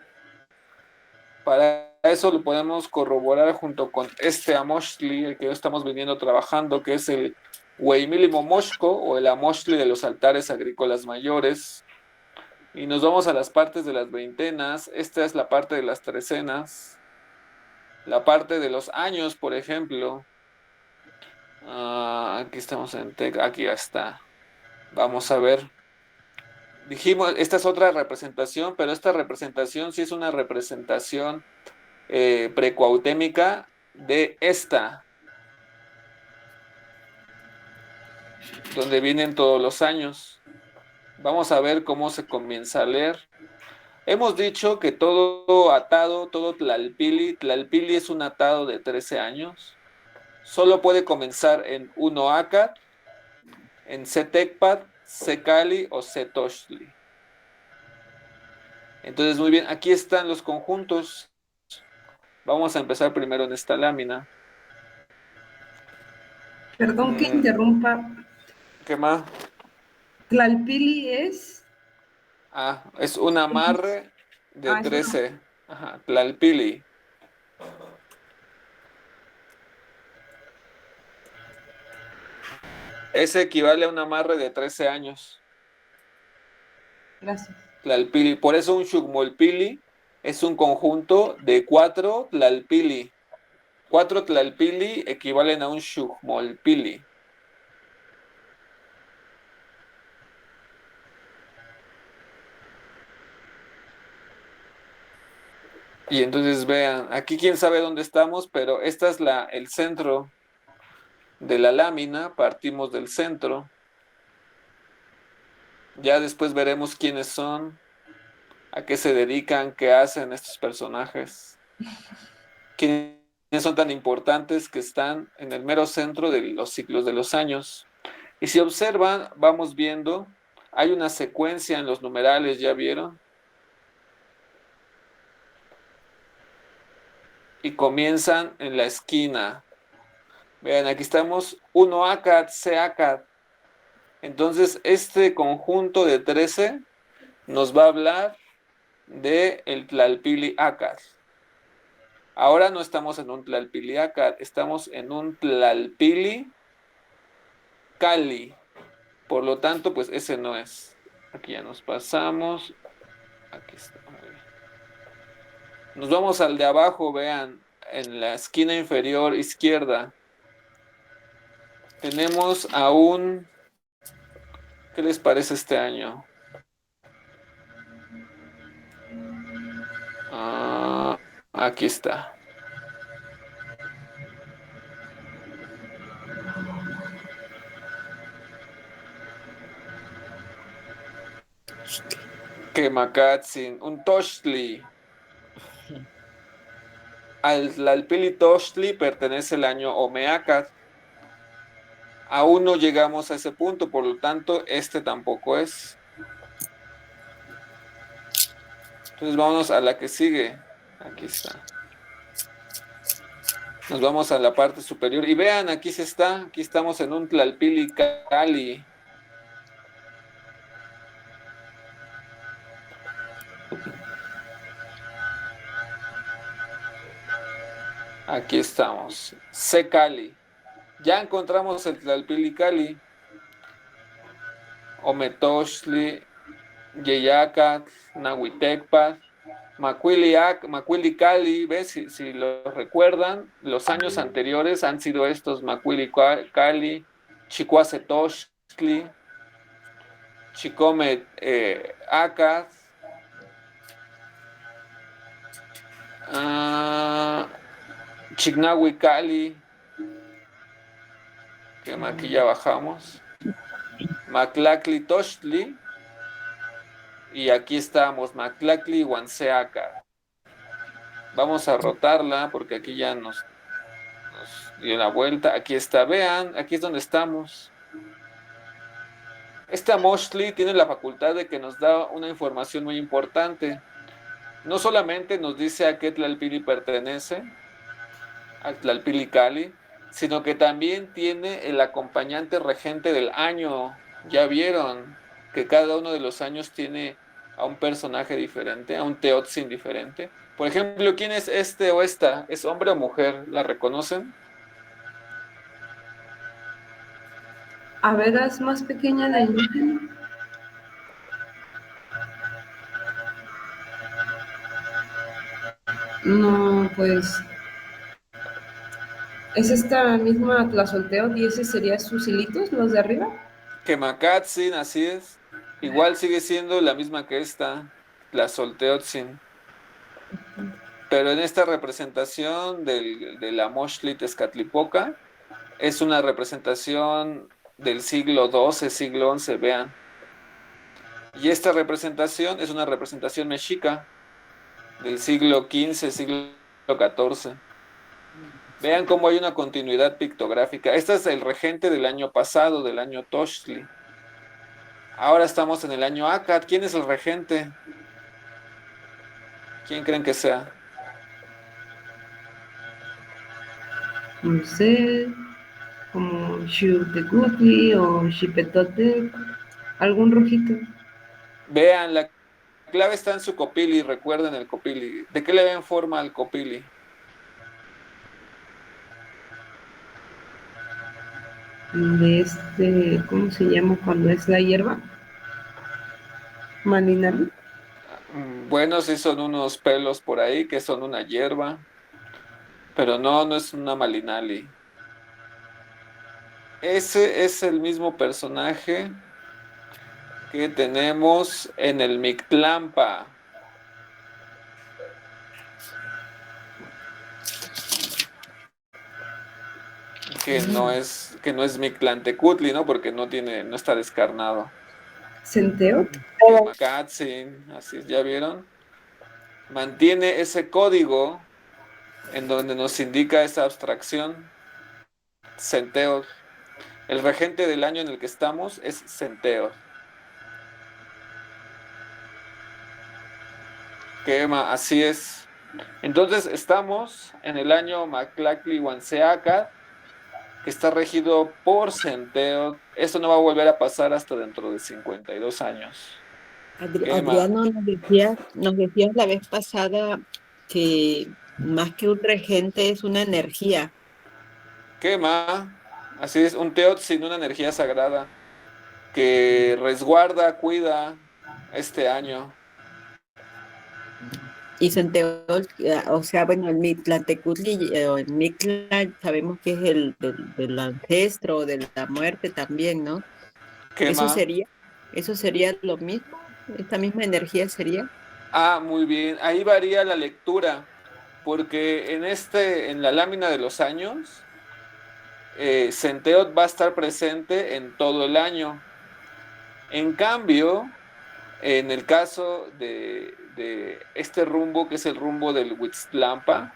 Para eso lo podemos corroborar junto con este Amoxtli, el que hoy estamos viniendo trabajando, que es el Hueymili Momoxco, o el Amoxtli de los altares agrícolas mayores. Y nos vamos a las partes de las veintenas. Esta es la parte de las trecenas. La parte de los años, por ejemplo. Aquí estamos en Tec, aquí ya está. Vamos a ver. Dijimos, esta es otra representación, pero esta representación sí es una representación precuautémica de esta, donde vienen todos los años. Vamos a ver cómo se comienza a leer. Hemos dicho que todo atado, todo tlalpili es un atado de 13 años. Solo puede comenzar en Unoacat, en Setecpat, Secali o Setochtli. Entonces, muy bien, aquí están los conjuntos. Vamos a empezar primero en esta lámina. Perdón que interrumpa. ¿Qué más? Tlalpili es. Es un amarre de 13. Ajá, tlalpili. Ese equivale a un amarre de 13 años. Gracias. Tlalpili. Por eso un Xucmolpili es un conjunto de 4 tlalpili. 4 tlalpili equivalen a un Xucmolpili. Y entonces vean, aquí quién sabe dónde estamos, pero esta es el centro de la lámina, partimos del centro. Ya después veremos quiénes son, a qué se dedican, qué hacen estos personajes, quiénes son tan importantes que están en el mero centro de los ciclos de los años. Y si observan, vamos viendo, hay una secuencia en los numerales, ¿ya vieron? Y comienzan en la esquina. Vean, aquí estamos, Unoacat, Seacat. Entonces, este conjunto de 13 nos va a hablar de el Tlalpili Acat. Ahora no estamos en un Tlalpili Acat, estamos en un Tlalpili Cali. Por lo tanto, pues ese no es. Aquí ya nos pasamos. Aquí está. Nos vamos al de abajo, vean, en la esquina inferior izquierda. Tenemos a un... ¿Qué les parece este año? Aquí está. Kemakatzin, un Tochtli. Al Tlalpili Tochtli pertenece el año Omeacat. Aún no llegamos a ese punto, por lo tanto, este tampoco es. Entonces vámonos a la que sigue. Aquí está. Nos vamos a la parte superior. Y vean, aquí se está. Aquí estamos en un Tlalpili Cali. Aquí estamos. Secali. Ya encontramos el Tlalpili Cali. Ometochtli, Yeyacat, Nahuitecpat, Macuili Cali, ¿ves? Si lo recuerdan, los años anteriores han sido estos: Macuili Cali, Chicuacetochtli, Chicome Acas, Chignahui Cali, que aquí ya bajamos, Maclacli Tochtli, y aquí estamos, Maclacli Huanceaca. Vamos a rotarla porque aquí ya nos dio la vuelta. Aquí está, vean, aquí es donde estamos. Esta Mochtli tiene la facultad de que nos da una información muy importante. No solamente nos dice a qué Tlalpili pertenece, a Tlalpili Cali, sino que también tiene el acompañante regente del año. Ya vieron que cada uno de los años tiene a un personaje diferente, a un Teotzin diferente. Por ejemplo, ¿quién es este o esta? ¿Es hombre o mujer? ¿La reconocen? A ver, es más pequeña la imagen. No, pues es esta misma Tlazolteotl y ese sería sus hilitos, los de arriba. Quemacatzin, así es. Igual sigue siendo la misma que esta, la Solteotzin. Pero en esta representación de la Mochtli Tezcatlipoca es una representación del siglo XII, siglo XI, vean. Y esta representación es una representación mexica del siglo XV, siglo XIV. Vean cómo hay una continuidad pictográfica. Este es el regente del año pasado, del año Tochtli. Ahora estamos en el año Acat. ¿Quién es el regente? ¿Quién creen que sea? No sé, como Xiuhtecutli o Xipetotec, algún rojito. Vean, la clave está en su copili, recuerden el copili. ¿De qué le ven forma al copili? De este, ¿cómo se llama cuando es la hierba? Malinali. Bueno, sí son unos pelos por ahí que son una hierba, pero no es una malinali. Ese es el mismo personaje que tenemos en el Mictlampa. Que no es Mictlantecutli, ¿no? Porque no está descarnado. Centeot. Macatzin, así es, ¿ya vieron? Mantiene ese código en donde nos indica esa abstracción. Centeot. El regente del año en el que estamos es Centeot. Quema, así es. Entonces estamos en el año Maclacli Huanceaca, que está regido por Centeot. Esto no va a volver a pasar hasta dentro de 52 años. Adriano, nos decías la vez pasada que más que un regente es una energía. Quema, así es, un Teot sin una energía sagrada que resguarda, cuida este año. Y Centeol, o sea, bueno, el Mictlantecutli o el Mictlan, sabemos que es el del ancestro, de la muerte también, ¿no? Quema. ¿Eso sería lo mismo? ¿Esta misma energía sería? Muy bien, ahí varía la lectura, porque en la lámina de los años, Centeot va a estar presente en todo el año. En cambio, en el caso de este rumbo, que es el rumbo del Huitztlampa,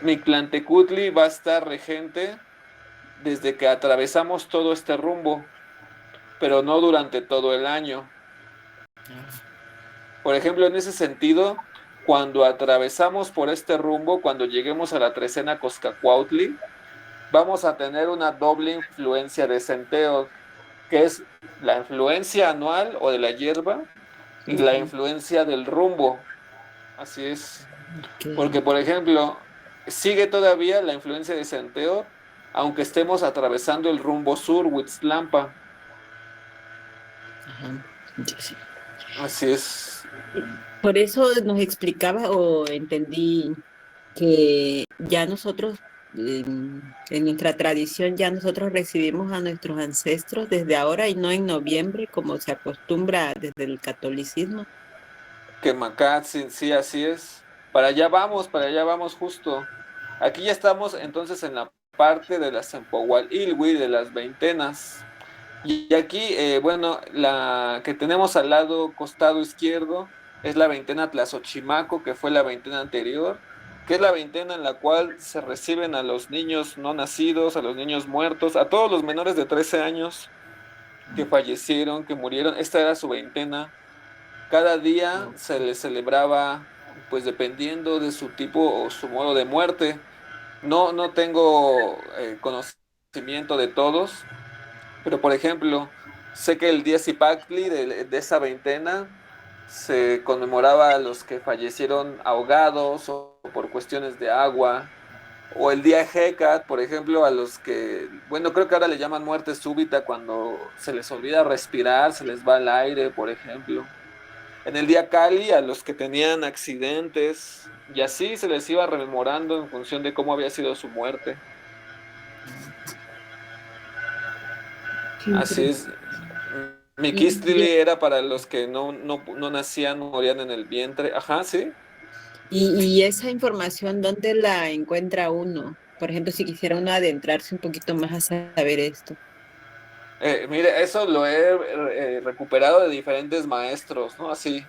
Mictlantecutli va a estar regente desde que atravesamos todo este rumbo, pero no durante todo el año. Por ejemplo, en ese sentido, cuando atravesamos por este rumbo, cuando lleguemos a la trecena Coscacuautli, vamos a tener una doble influencia de Centeot, que es la influencia anual o de la hierba y la influencia del rumbo. Así es. Okay. Porque, por ejemplo, sigue todavía la influencia de Centeot, aunque estemos atravesando el rumbo sur, Huitztlampa. Ajá. Sí. Así es. Por eso nos explicaba o entendí que ya nosotros, en nuestra tradición, ya nosotros recibimos a nuestros ancestros desde ahora y no en noviembre, como se acostumbra desde el catolicismo. Quemacatzin, sí, así es. Para allá vamos justo. Aquí ya estamos entonces en la parte de la Ilwi, de las veintenas. Y aquí, bueno, la que tenemos al lado costado izquierdo es la veintena Tlazochimaco, que fue la veintena anterior, que es la veintena en la cual se reciben a los niños no nacidos, a los niños muertos, a todos los menores de 13 años que fallecieron, que murieron. Esta era su veintena. Cada día se les celebraba, pues dependiendo de su tipo o su modo de muerte. No tengo conocimiento de todos, pero por ejemplo, sé que el día Zipactli de esa veintena se conmemoraba a los que fallecieron ahogados o por cuestiones de agua. O el día Hecat, por ejemplo, a los que, bueno, creo que ahora le llaman muerte súbita cuando se les olvida respirar, se les va el aire, por ejemplo. En el día Cali, a los que tenían accidentes, y así se les iba rememorando en función de cómo había sido su muerte. Qué Así interesante. es. Y, Miquistili era para los que no nacían, morían en el vientre. Ajá, sí. y esa información, ¿dónde la encuentra uno? Por ejemplo, si quisiera uno adentrarse un poquito más a saber esto. Mire, eso lo he recuperado de diferentes maestros, ¿no? Así.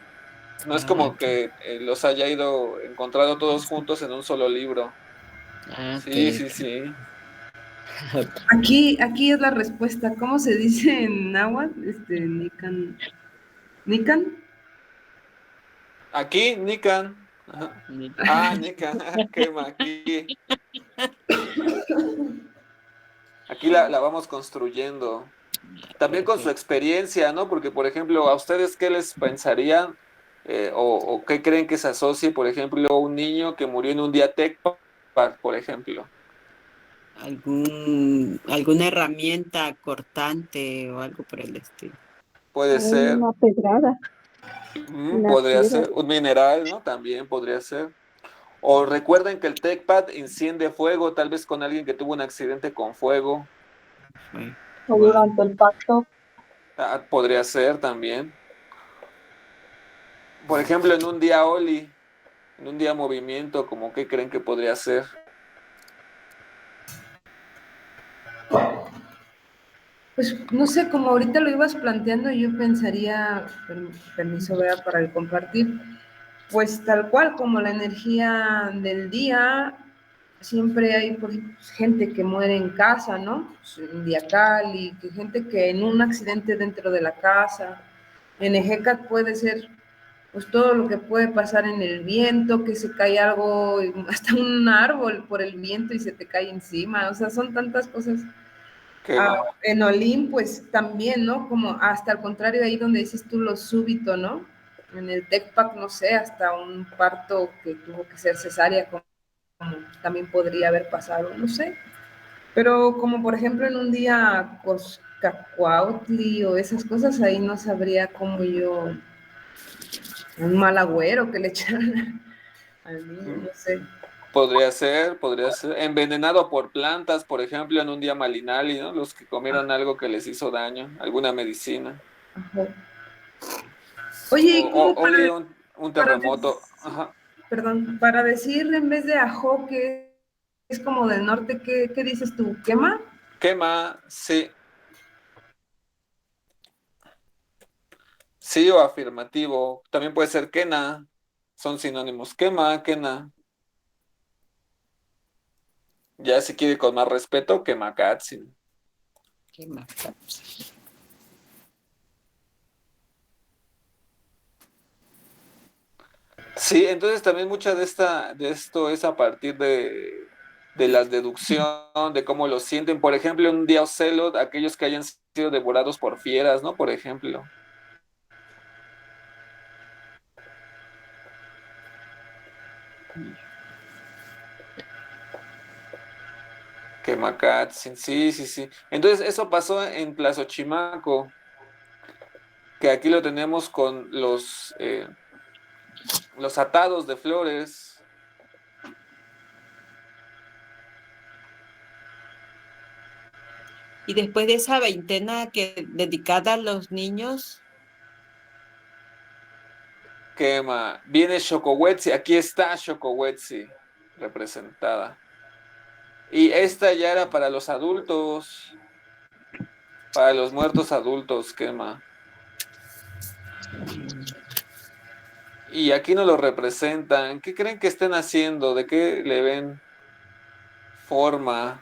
No es Ah, como que los haya ido encontrado todos juntos en un solo libro. ok, Sí, sí, sí. ok. Aquí es la respuesta. ¿Cómo se dice en náhuatl? Nican. ¿Nican? Aquí, Nikan. Ajá. Ah, Nikan. Quema, aquí. Aquí la vamos construyendo. También con su Perfecto. experiencia, ¿no? Porque, por ejemplo, ¿a ustedes qué les pensarían o qué creen que se asocie, por ejemplo, un niño que murió en un día Tecpac, por ejemplo? Alguna herramienta cortante o algo por el estilo. Puede ser, Una pedrada, una podría piedra. ser, un mineral, ¿no? También podría ser. O recuerden que el TechPad enciende fuego, tal vez con alguien que tuvo un accidente con fuego. Fue. O Wow. durante el pacto, Podría ser también. Por ejemplo, en un día Oli, en un día movimiento, ¿como qué creen que podría ser? Pues no sé, como ahorita lo ibas planteando, yo pensaría, permiso, vea, para el compartir, pues tal cual como la energía del día, siempre hay por ejemplo, gente que muere en casa, ¿no? Pues, en día Cali, que gente que en un accidente dentro de la casa, en Ejecat puede ser pues todo lo que puede pasar en el viento, que se cae algo, hasta un árbol por el viento y se te cae encima, o sea, son tantas cosas. Que En Olin, pues también, ¿no? Como hasta al contrario, ahí donde dices tú lo súbito, ¿no? En el TECPAC, no sé, hasta un parto que tuvo que ser cesárea, como también podría haber pasado, no sé. Pero como por ejemplo en un día Coscacuautli o esas cosas, ahí no sabría cómo yo, un mal agüero que le echaran al niño, no sé. podría ser. Envenenado por plantas, por ejemplo, en un día malinali, ¿no? Los que comieron algo que les hizo daño, alguna medicina. Ajá. Oye, ¿y cómo Oli, un para terremoto. Ajá. perdón, para decir en vez de ajo, que es como del norte, ¿qué dices tú? ¿Quema? Quema, sí. Sí o afirmativo. También puede ser quena. Son sinónimos. Quema, quena. Ya si quiere con más respeto, quemacatsin. ¿Qué más? Sí, entonces también mucha de esto es a partir de la deducción, de cómo lo sienten. Por ejemplo, en un día Ocelot, aquellos que hayan sido devorados por fieras, ¿no? Por ejemplo. Quemacatsin, sí, sí, sí. Entonces eso pasó en Tlazochimaco. que aquí lo tenemos con los atados de flores. Y después de esa veintena que dedicada a los niños, Quema. Viene Shokowetsi, aquí está Shokowetsi representada. Y esta ya era para los adultos, para los muertos adultos, quema. Y aquí no lo representan. ¿Qué creen que estén haciendo? ¿De qué le ven forma?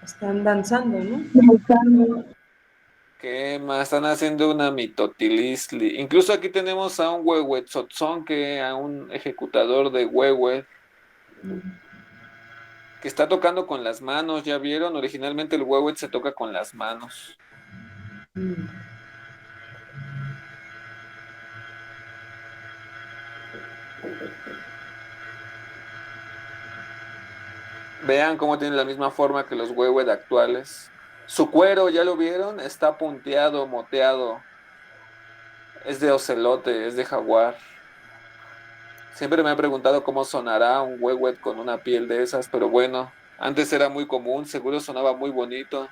Están danzando, ¿no? Quema, están haciendo una mitotilisli. Incluso aquí tenemos a un huehuetzotzonque, a un ejecutador de huehue, que está tocando con las manos, ¿ya vieron? Originalmente el huehuet se toca con las manos. Vean cómo tiene la misma forma que los huehuet actuales. Su cuero, ¿ya lo vieron? Está punteado, moteado. Es de ocelote, es de jaguar. Siempre me he preguntado cómo sonará un huehuet con una piel de esas, pero bueno, antes era muy común, seguro sonaba muy bonito.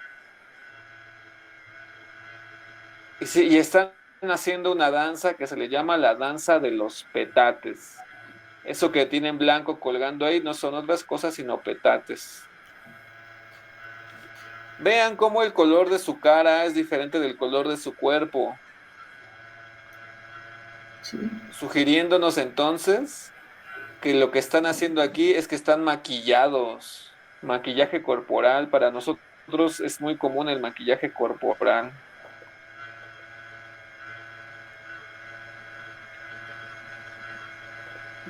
Y sí, y están haciendo una danza que se le llama la danza de los petates. Eso que tienen blanco colgando ahí no son otras cosas sino petates. Vean cómo el color de su cara es diferente del color de su cuerpo, Sí. sugiriéndonos entonces que lo que están haciendo aquí es que están maquillados. Maquillaje corporal, para nosotros es muy común el maquillaje corporal.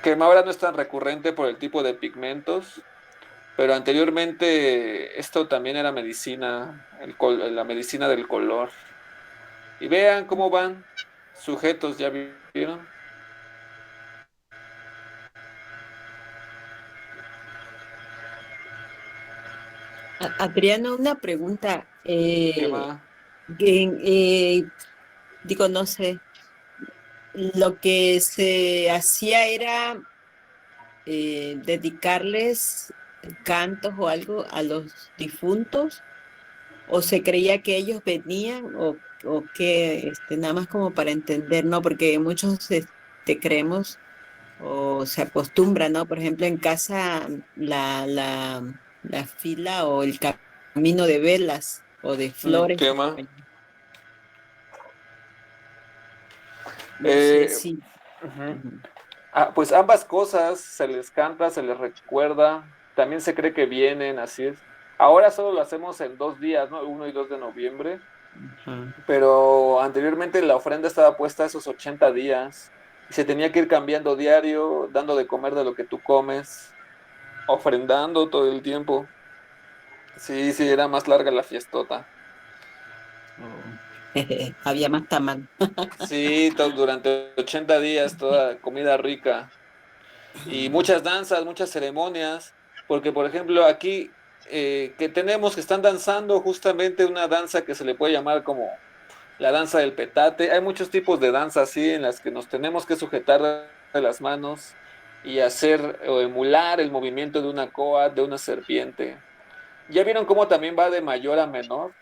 Que ahora no es tan recurrente por el tipo de pigmentos, pero anteriormente esto también era medicina, la medicina del color. Y vean cómo van sujetos, ¿ya vieron? Adriana, una pregunta. ¿Qué más? Digo, no sé, lo que se hacía era dedicarles cantos o algo a los difuntos, o se creía que ellos venían, o que nada más como para entender, ¿no? Porque muchos creemos o se acostumbra, ¿no? Por ejemplo, en casa la fila o el camino de velas o de flores. ¿Qué más? No sé Eh, si. ujú. Ujú. Pues ambas cosas, se les canta, se les recuerda, también se cree que vienen, así es. Ahora solo lo hacemos en 2 días, ¿no? 1 y 2 de noviembre, Ajá. pero anteriormente la ofrenda estaba puesta esos 80 días y se tenía que ir cambiando diario, dando de comer de lo que tú comes, ofrendando todo el tiempo. Sí, sí, era más larga la fiestota. Oh. Había más tamal. Sí, durante 80 días, toda comida rica. Y muchas danzas, muchas ceremonias, porque por ejemplo aquí que tenemos que están danzando justamente una danza que se le puede llamar como la danza del petate. Hay muchos tipos de danza así en las que nos tenemos que sujetar de las manos y hacer o emular el movimiento de una coa, de una serpiente. ¿Ya vieron cómo también va de mayor a menor?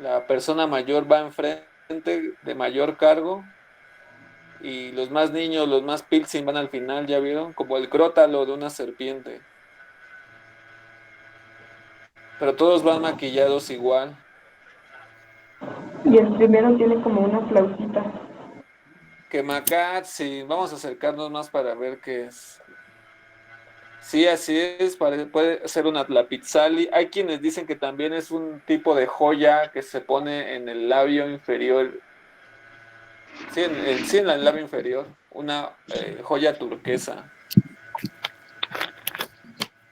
La persona mayor va enfrente de mayor cargo y los más niños, los más pilsin van al final, ¿ya vieron? Como el crótalo de una serpiente. Pero todos van maquillados igual. Y el primero tiene como una flautita. Que sí, vamos a acercarnos más para ver qué es. Sí, así es, puede ser una tlapitzali. Hay quienes dicen que también es un tipo de joya que se pone en el labio inferior. Sí, sí, en el labio inferior. Una joya turquesa.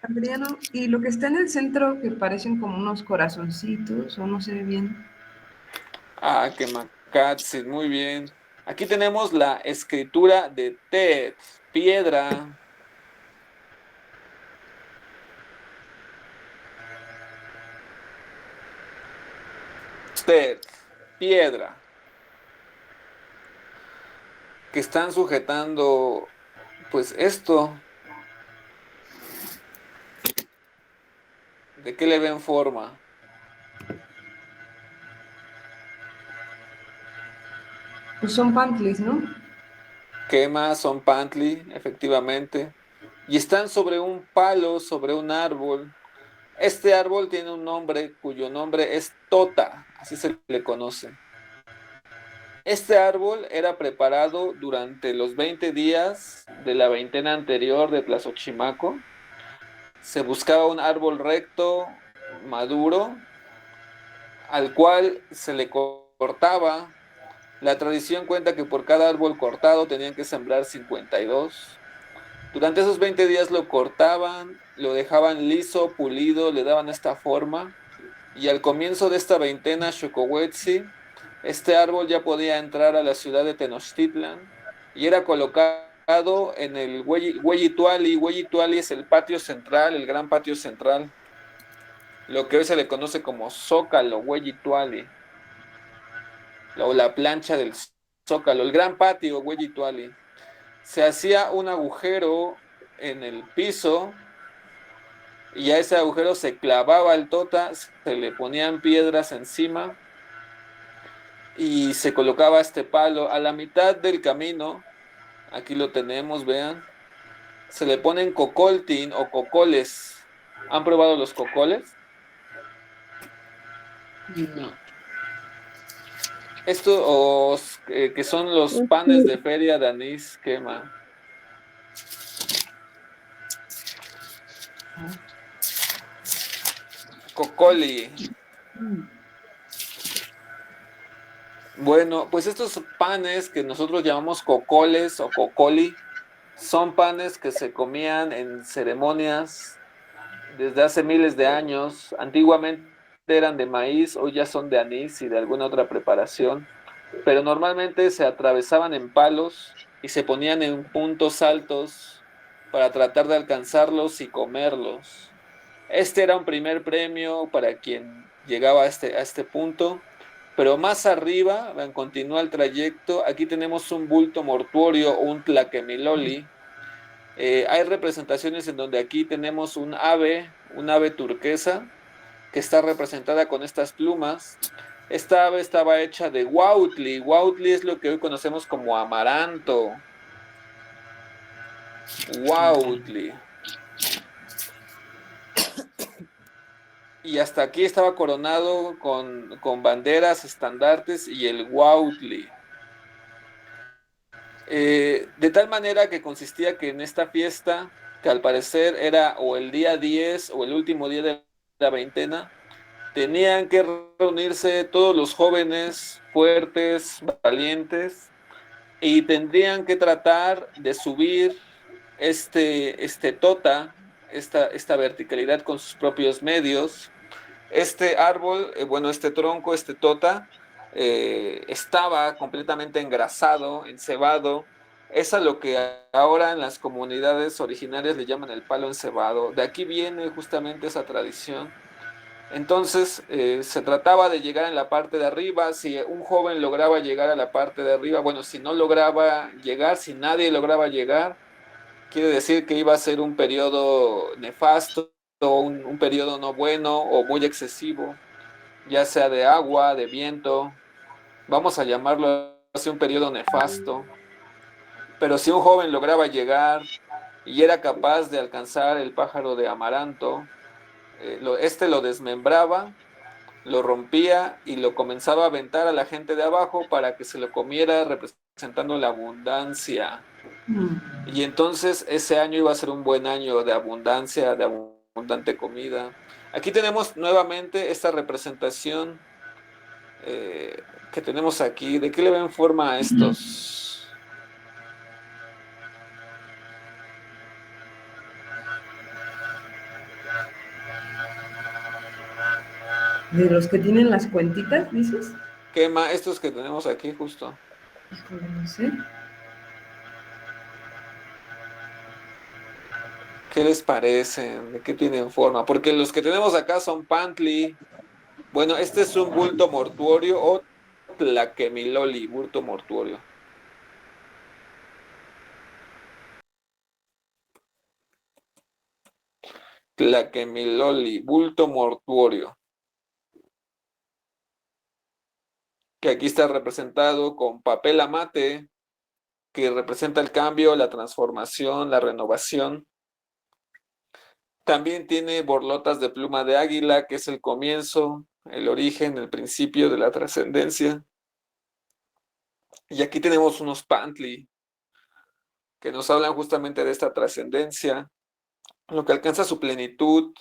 Adriano, y lo que está en el centro que parecen como unos corazoncitos, o no se ve bien. Que sí, muy bien. Aquí tenemos la escritura de Tet, piedra. Tet, piedra. que están sujetando, pues esto, ¿de qué le ven forma? Pues son pantles, ¿no? Quema, son pantli, efectivamente, y están sobre un palo, sobre un árbol. Este árbol tiene un nombre cuyo nombre es Tota, así se le conoce. Este árbol era preparado durante los 20 días de la veintena anterior de Tlazochimaco. Se buscaba un árbol recto, maduro, al cual se le cortaba. La tradición cuenta que por cada árbol cortado tenían que sembrar 52. Durante esos 20 días lo cortaban, lo dejaban liso, pulido, le daban esta forma. Y al comienzo de esta veintena Xocohuetzi, este árbol ya podía entrar a la ciudad de Tenochtitlan y era colocado en el Hueyituali. Hueyituali es el patio central, el gran patio central, lo que hoy se le conoce como Zócalo, Hueyituali, o la plancha del Zócalo, el gran patio, Hueyituali. Se hacía un agujero en el piso y a ese agujero se clavaba el tota, se le ponían piedras encima y se colocaba este palo. A la mitad del camino, aquí lo tenemos, vean, se le ponen cocoltin o cocoles. ¿Han probado los cocoles? No. Estos que son los panes de feria de anís quema. Cocoli. Bueno, pues estos panes que nosotros llamamos cocoles o cocoli son panes que se comían en ceremonias desde hace miles de años. Antiguamente eran de maíz, hoy ya son de anís y de alguna otra preparación, pero normalmente se atravesaban en palos y se ponían en puntos altos para tratar de alcanzarlos y comerlos. Este era un primer premio para quien llegaba a este punto, pero más arriba, vean, continúa el trayecto, aquí tenemos un bulto mortuorio o un tlaquemiloli. Hay representaciones en donde aquí tenemos un ave turquesa, que está representada con estas plumas. Esta ave estaba hecha de huautli. Huautli es lo que hoy conocemos como amaranto. Huautli. Y hasta aquí estaba coronado con banderas, estandartes y el huautli. De tal manera que consistía que en esta fiesta, que al parecer era o el día 10 o el último día de la veintena, tenían que reunirse todos los jóvenes fuertes, valientes, y tendrían que tratar de subir este tota, esta verticalidad con sus propios medios. Este árbol, bueno, este tronco, este tota, estaba completamente engrasado, encebado. Es a lo que ahora en las comunidades originarias le llaman el palo encebado. De aquí viene justamente esa tradición. Entonces, se trataba de llegar en la parte de arriba. Si un joven lograba llegar a la parte de arriba, bueno, si no lograba llegar, si nadie lograba llegar, quiere decir que iba a ser un periodo nefasto, un periodo no bueno o muy excesivo, ya sea de agua, de viento. Vamos a llamarlo así un periodo nefasto. Pero si un joven lograba llegar y era capaz de alcanzar el pájaro de amaranto, este lo desmembraba, lo rompía y lo comenzaba a aventar a la gente de abajo para que se lo comiera, representando la abundancia. Y entonces ese año iba a ser un buen año de abundancia, de abundante comida. Aquí tenemos nuevamente esta representación que tenemos aquí. ¿De qué le ven forma a estos? De los que tienen las cuentitas, dices. Quema, estos que tenemos aquí justo. Híjole, no sé. ¿Qué les parecen? ¿De qué tienen forma? Porque los que tenemos acá son pantli. Bueno, este es un bulto mortuorio o tlaquemiloli, bulto mortuorio. Tlaquemiloli, bulto mortuorio, que aquí está representado con papel amate, que representa el cambio, la transformación, la renovación. También tiene borlotas de pluma de águila, que es el comienzo, el origen, el principio de la trascendencia. Y aquí tenemos unos pantli, que nos hablan justamente de esta trascendencia, lo que alcanza su plenitud,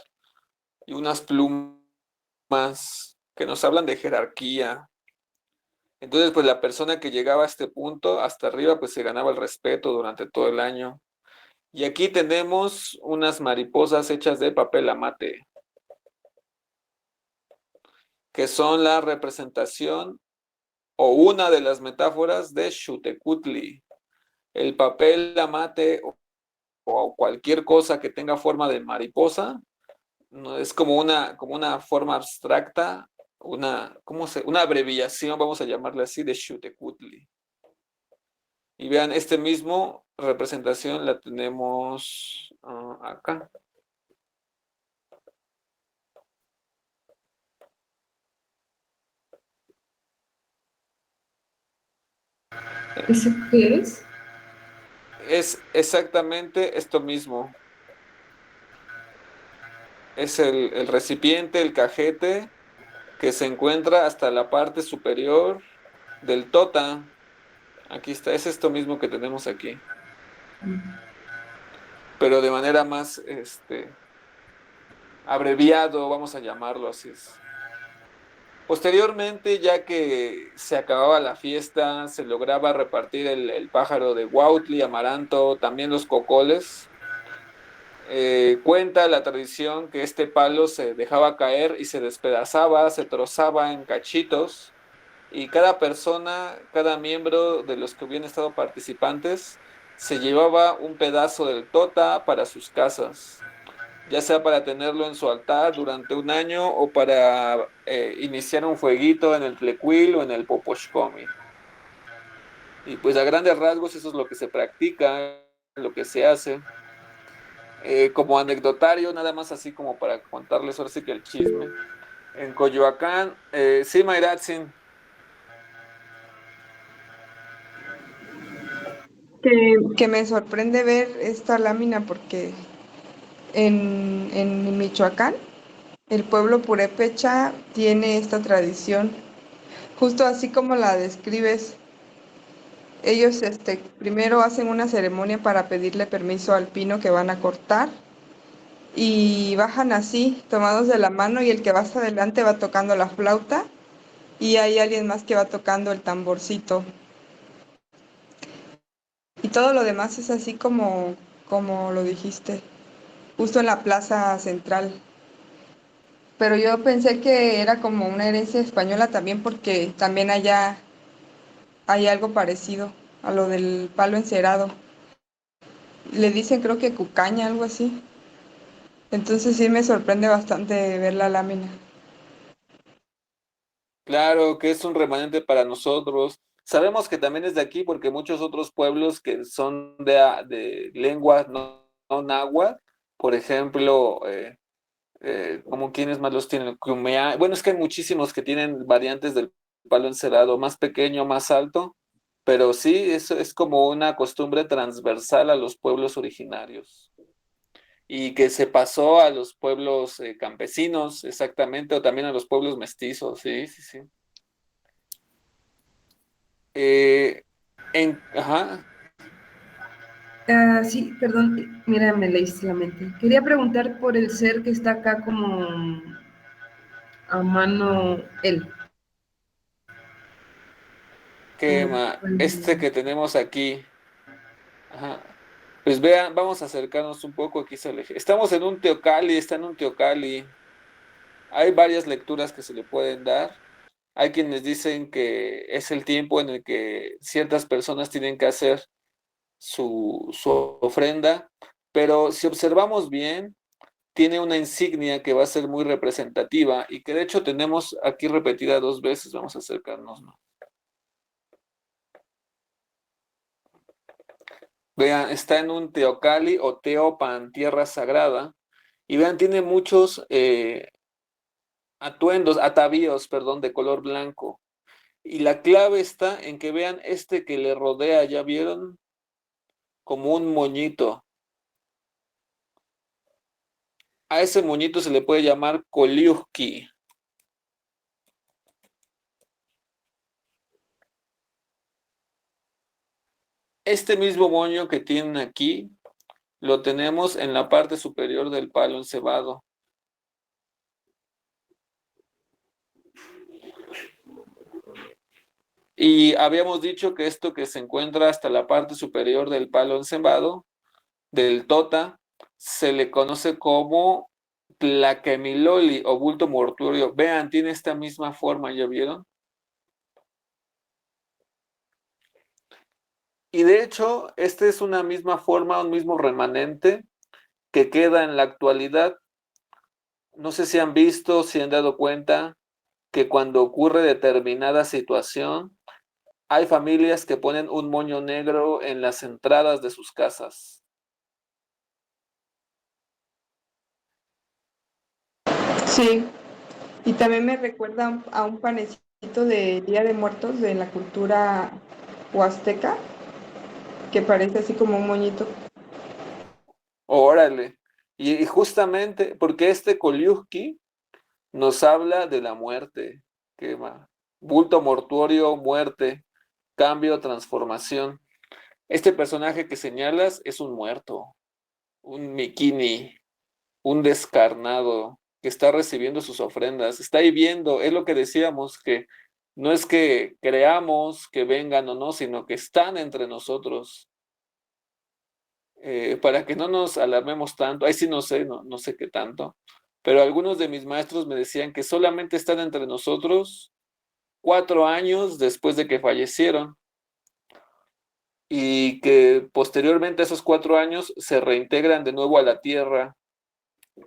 y unas plumas que nos hablan de jerarquía. Entonces, pues la persona que llegaba a este punto, hasta arriba, pues se ganaba el respeto durante todo el año. Y aquí tenemos unas mariposas hechas de papel amate, que son la representación o una de las metáforas de Xutecutli. El papel amate o cualquier cosa que tenga forma de mariposa, no, es como una forma abstracta, una abreviación, vamos a llamarle así, de Xutecutli. Y vean, este mismo representación la tenemos acá. ¿Ese qué es? Es exactamente esto mismo. Es el recipiente, el cajete, que se encuentra hasta la parte superior del tota. Aquí está, es esto mismo que tenemos aquí. Pero de manera más, abreviado, vamos a llamarlo así. Posteriormente, ya que se acababa la fiesta, se lograba repartir el pájaro de Huautli, amaranto, también los cocoles. Cuenta la tradición que este palo se dejaba caer y se despedazaba, se trozaba en cachitos, y cada persona, cada miembro de los que hubieran estado participantes, se llevaba un pedazo del tota para sus casas, ya sea para tenerlo en su altar durante un año o para iniciar un fueguito en el tlecuil o en el poposhcomi. Y pues a grandes rasgos eso es lo que se practica, lo que se hace. Como anecdotario, nada más así como para contarles ahora sí que el chisme. En Coyoacán, sí, Mayratzin, Que me sorprende ver esta lámina porque en Michoacán, el pueblo purépecha tiene esta tradición, justo así como la describes. Ellos primero hacen una ceremonia para pedirle permiso al pino que van a cortar y bajan así, tomados de la mano, y el que va hasta adelante va tocando la flauta y hay alguien más que va tocando el tamborcito. Y todo lo demás es así como lo dijiste, justo en la plaza central. Pero yo pensé que era como una herencia española también porque también allá hay algo parecido a lo del palo encerado. Le dicen creo que cucaña, algo así. Entonces sí me sorprende bastante ver la lámina. claro que es un remanente para nosotros. Sabemos que también es de aquí porque muchos otros pueblos que son de lenguas no náhuatl, por ejemplo, como quienes más los tienen, Cumea. Bueno, es que hay muchísimos que tienen variantes del palo encerado, más pequeño, más alto, pero sí, eso es como una costumbre transversal a los pueblos originarios y que se pasó a los pueblos campesinos, exactamente, o también a los pueblos mestizos, sí, sí, sí. Eh, ajá, Ah, sí, perdón, mira, me leíste la mente. Quería preguntar por el ser que está acá como a mano, él. este que tenemos aquí, ajá. Pues vean, vamos a acercarnos un poco aquí. Estamos en un teocalli, está en un teocalli. Hay varias lecturas que se le pueden dar. Hay quienes dicen que es el tiempo en el que ciertas personas tienen que hacer su ofrenda, pero si observamos bien, tiene una insignia que va a ser muy representativa y que de hecho tenemos aquí repetida 2 veces. Vamos a acercarnos, ¿no? Vean, está en un teocalli o teopan, tierra sagrada, Y vean, tiene muchos atavíos, perdón, de color blanco. Y la clave está en que vean este que le rodea, ¿ya vieron? Como un moñito. A ese moñito se le puede llamar Koliuski. Este mismo moño que tienen aquí, lo tenemos en la parte superior del palo encebado. Y habíamos dicho que esto que se encuentra hasta la parte superior del palo encebado, del tota, se le conoce como plaquemiloli o bulto mortuorio. Vean, tiene esta misma forma, ¿ya vieron? Y de hecho, este es una misma forma, un mismo remanente que queda en la actualidad. No sé si han visto, si han dado cuenta que cuando ocurre determinada situación, hay familias que ponen un moño negro en las entradas de sus casas. Sí, y también me recuerda a un panecito de Día de Muertos de la cultura huasteca, que parece así como un moñito. Órale. Y justamente porque este Koliuski nos habla de la muerte. ¿Qué más? Bulto mortuorio, muerte, cambio, transformación. Este personaje que señalas es un muerto, un mikini, un descarnado que está recibiendo sus ofrendas, está ahí viendo, es lo que decíamos, que no es que creamos que vengan o no, sino que están entre nosotros. Para que no nos alarmemos tanto, ahí sí no sé, no sé qué tanto, pero algunos de mis maestros me decían que solamente están entre nosotros 4 años después de que fallecieron y que posteriormente a esos 4 años se reintegran de nuevo a la tierra.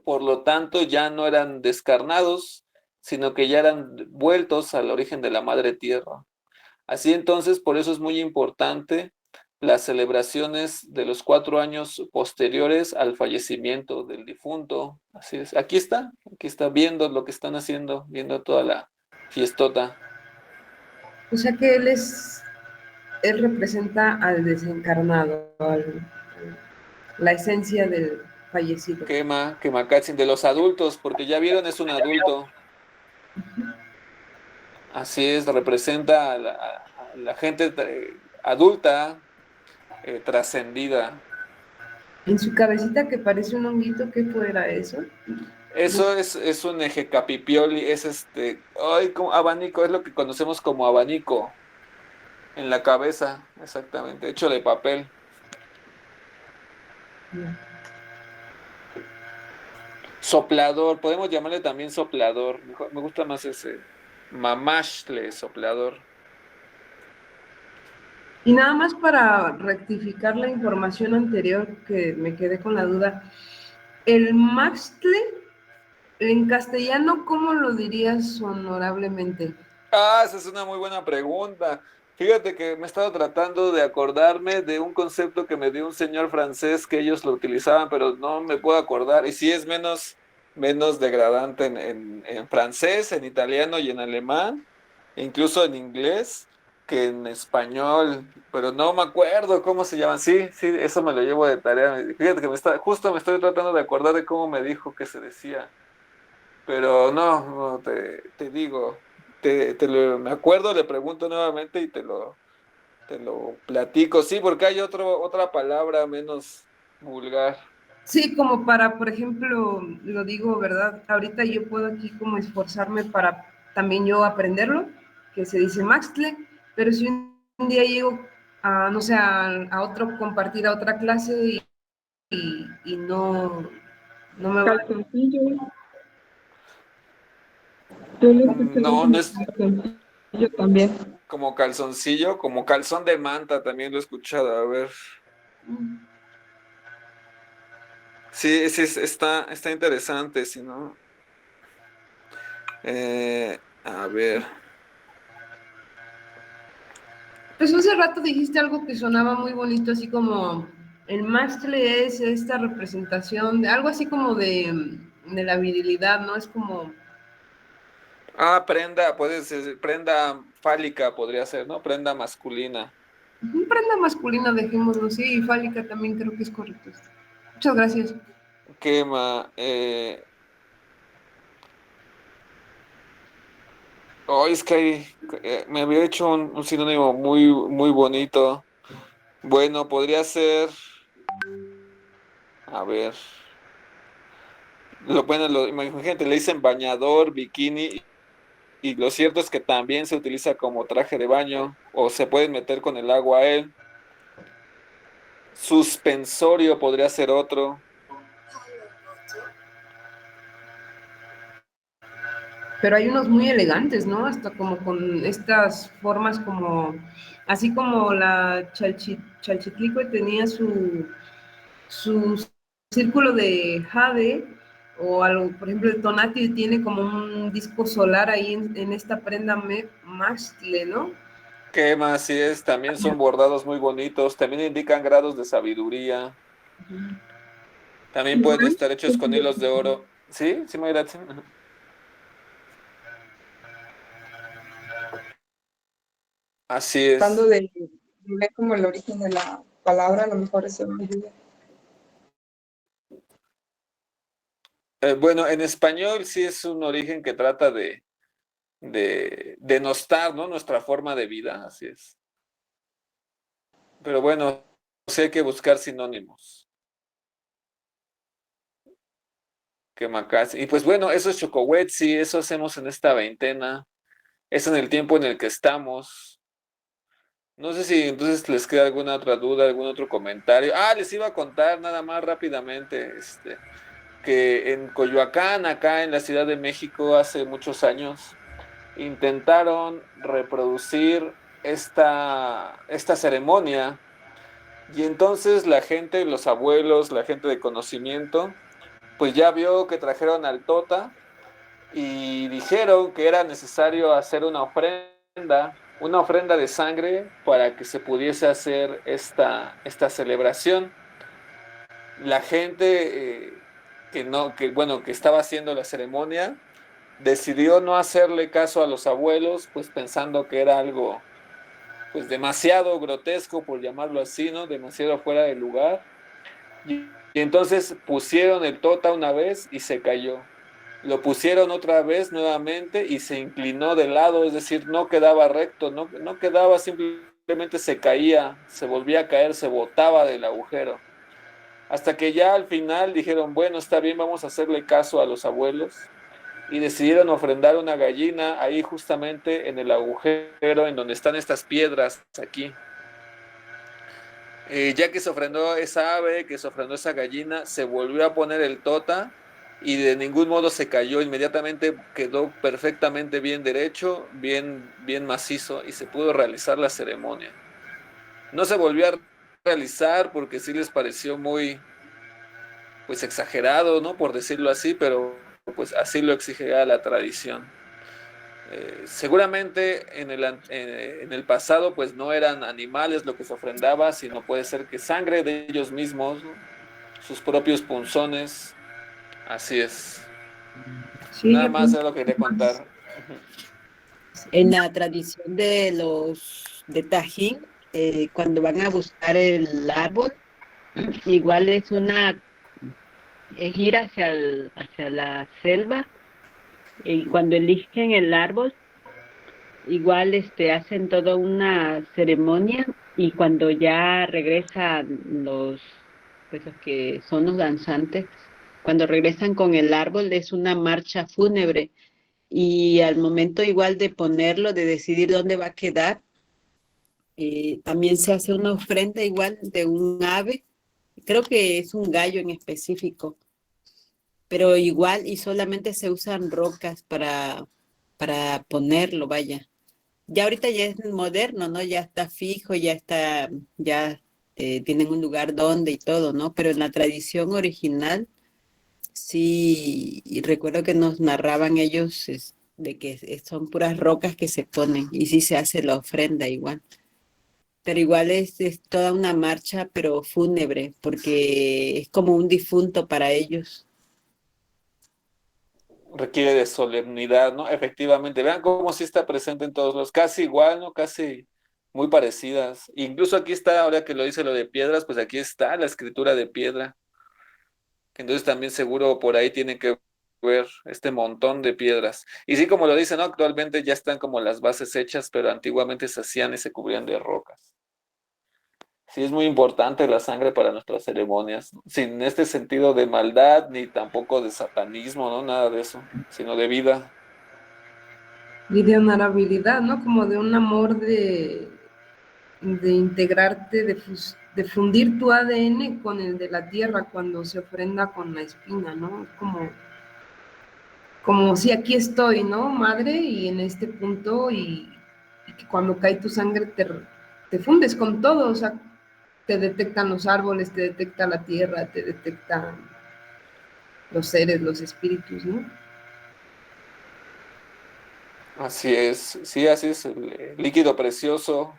Por lo tanto, ya no eran descarnados, sino que ya eran vueltos al origen de la madre tierra. Así entonces, por eso es muy importante las celebraciones de los 4 años posteriores al fallecimiento del difunto. Así es. Aquí está viendo lo que están haciendo, viendo toda la fiestota. O sea que él representa al desencarnado, la esencia del fallecido. Quemacatsin, de los adultos, porque ya vieron, es un adulto. Así es, representa a la gente adulta, trascendida. En su cabecita que parece un honguito, ¿qué fuera eso? Eso es un ejecapipioli, es ay, como abanico, es lo que conocemos como abanico en la cabeza, exactamente, hecho de papel. Soplador, podemos llamarle también soplador, me gusta más ese. Mamashle, soplador. Y nada más para rectificar la información anterior que me quedé con la duda, el maxtle, en castellano, ¿cómo lo dirías honorablemente? Ah, esa es una muy buena pregunta. Fíjate que me he estado tratando de acordarme de un concepto que me dio un señor francés que ellos lo utilizaban, pero no me puedo acordar. Y sí es menos degradante en francés, en italiano y en alemán, e incluso en inglés, que en español, pero no me acuerdo cómo se llaman. Sí, sí, eso me lo llevo de tarea. Fíjate que justo me estoy tratando de acordar de cómo me dijo que se decía. Pero no, te digo, me acuerdo, le pregunto nuevamente y te lo platico. Sí, porque hay otra palabra menos vulgar. Sí, como para, por ejemplo, lo digo, ¿verdad? Ahorita yo puedo aquí como esforzarme para también yo aprenderlo, que se dice maxtle, pero si un día llego a, no sé, a otro, compartir a otra clase y no me va. Calzoncillo. Yo lo escuché No, no como es calzoncillo también. como calzoncillo, como calzón de manta, también lo he escuchado. A ver. Sí, sí, está interesante, si no. A ver. Pues hace rato dijiste algo que sonaba muy bonito, así como El mastle es esta representación, algo así como de la virilidad, ¿no? Es como, Prenda, puede ser, prenda fálica podría ser, ¿no? Prenda masculina. prenda masculina, dejémoslo, sí, y fálica también creo que es correcto. Muchas gracias. Quema. Es que me había hecho un sinónimo muy bonito. Bueno, podría ser, a ver, imagínate, le dicen bañador, bikini, y lo cierto es que también se utiliza como traje de baño, o se pueden meter con el agua a él. Suspensorio podría ser otro. Pero hay unos muy elegantes, ¿no? Hasta como con estas formas como, así como la Chalchitlicue tenía su círculo de jade, o algo, por ejemplo, el Tonati tiene como un disco solar ahí en esta prenda mastle, ¿no? ¿Qué más? Sí es, también son bordados muy bonitos, también indican grados de sabiduría, también pueden estar hechos con hilos de oro. ¿Sí? ¿Sí, Mayra? Sí. Ajá. Así Tratando es. de ver como el origen de la palabra, a lo mejor eso me ayuda. Bueno, en español sí es un origen que trata de denostar, ¿no? Nuestra forma de vida, así es. Pero bueno, sí hay que buscar sinónimos. Que macas. Y pues bueno, eso es Chocowetzi, eso hacemos en esta veintena, es en el tiempo en el que estamos. No sé si entonces les queda alguna otra duda, algún otro comentario. Les iba a contar nada más rápidamente, que en Coyoacán, acá en la Ciudad de México, hace muchos años, intentaron reproducir esta ceremonia, y entonces la gente, los abuelos, la gente de conocimiento, pues ya vio que trajeron al Tota y dijeron que era necesario hacer una ofrenda de sangre para que se pudiese hacer esta celebración. La gente que estaba haciendo la ceremonia decidió no hacerle caso a los abuelos, pues pensando que era algo pues demasiado grotesco, por llamarlo así, ¿no? Demasiado fuera de lugar. Y entonces pusieron el Tota una vez y se cayó. Lo pusieron otra vez nuevamente y se inclinó de lado, es decir, no quedaba recto, no quedaba, simplemente se caía, se volvía a caer, se botaba del agujero. Hasta que ya al final dijeron, bueno, está bien, vamos a hacerle caso a los abuelos, y decidieron ofrendar una gallina ahí justamente en el agujero en donde están estas piedras aquí. Ya que se ofrendó esa ave, que se ofrendó esa gallina, se volvió a poner el Tota y de ningún modo se cayó, inmediatamente quedó perfectamente bien derecho, bien macizo, y se pudo realizar la ceremonia. No se volvió a realizar porque sí les pareció muy, pues exagerado, ¿no? Por decirlo así, pero pues así lo exigía la tradición. Seguramente en el pasado pues no eran animales lo que se ofrendaba, sino puede ser que sangre de ellos mismos, ¿no? Sus propios punzones, así es. Sí, Nada ya más es lo que quería contar. En la tradición de los de Tajín, cuando van a buscar el árbol, igual es ir hacia la selva, y cuando eligen el árbol, igual hacen toda una ceremonia, y cuando ya regresan pues los que son los danzantes, cuando regresan con el árbol es una marcha fúnebre, y al momento igual de ponerlo, de decidir dónde va a quedar, también se hace una ofrenda igual de un ave, creo que es un gallo en específico, pero igual y solamente se usan rocas para ponerlo, vaya. Ya ahorita ya es moderno, ¿no? Ya está fijo, ya tienen un lugar donde y todo, ¿no? Pero en la tradición original, sí, y recuerdo que nos narraban ellos de que son puras rocas que se ponen y sí se hace la ofrenda igual. pero igual es toda una marcha, pero fúnebre, porque es como un difunto para ellos. Requiere de solemnidad, ¿no? Efectivamente, vean cómo sí está presente en todos los, casi igual, ¿no? Casi muy parecidas. Incluso aquí está, ahora que lo dice lo de piedras, pues aquí está la escritura de piedra, que entonces también seguro por ahí tiene que ver este montón de piedras. Y sí, como lo dice, ¿no? Actualmente ya están como las bases hechas, pero antiguamente se hacían y se cubrían de rocas. Sí, es muy importante la sangre para nuestras ceremonias, ¿no? Sin este sentido de maldad ni tampoco de satanismo, ¿no? Nada de eso, sino de vida. Y de honorabilidad, ¿no? Como de un amor de integrarte, de fundir tu ADN con el de la tierra cuando se ofrenda con la espina, ¿no? Como si aquí estoy, ¿no, madre? Y en este punto, y que cuando cae tu sangre te fundes con todo, o sea, te detectan los árboles, te detecta la tierra, te detectan los seres, los espíritus, ¿no? Así es, sí, así es, el líquido precioso,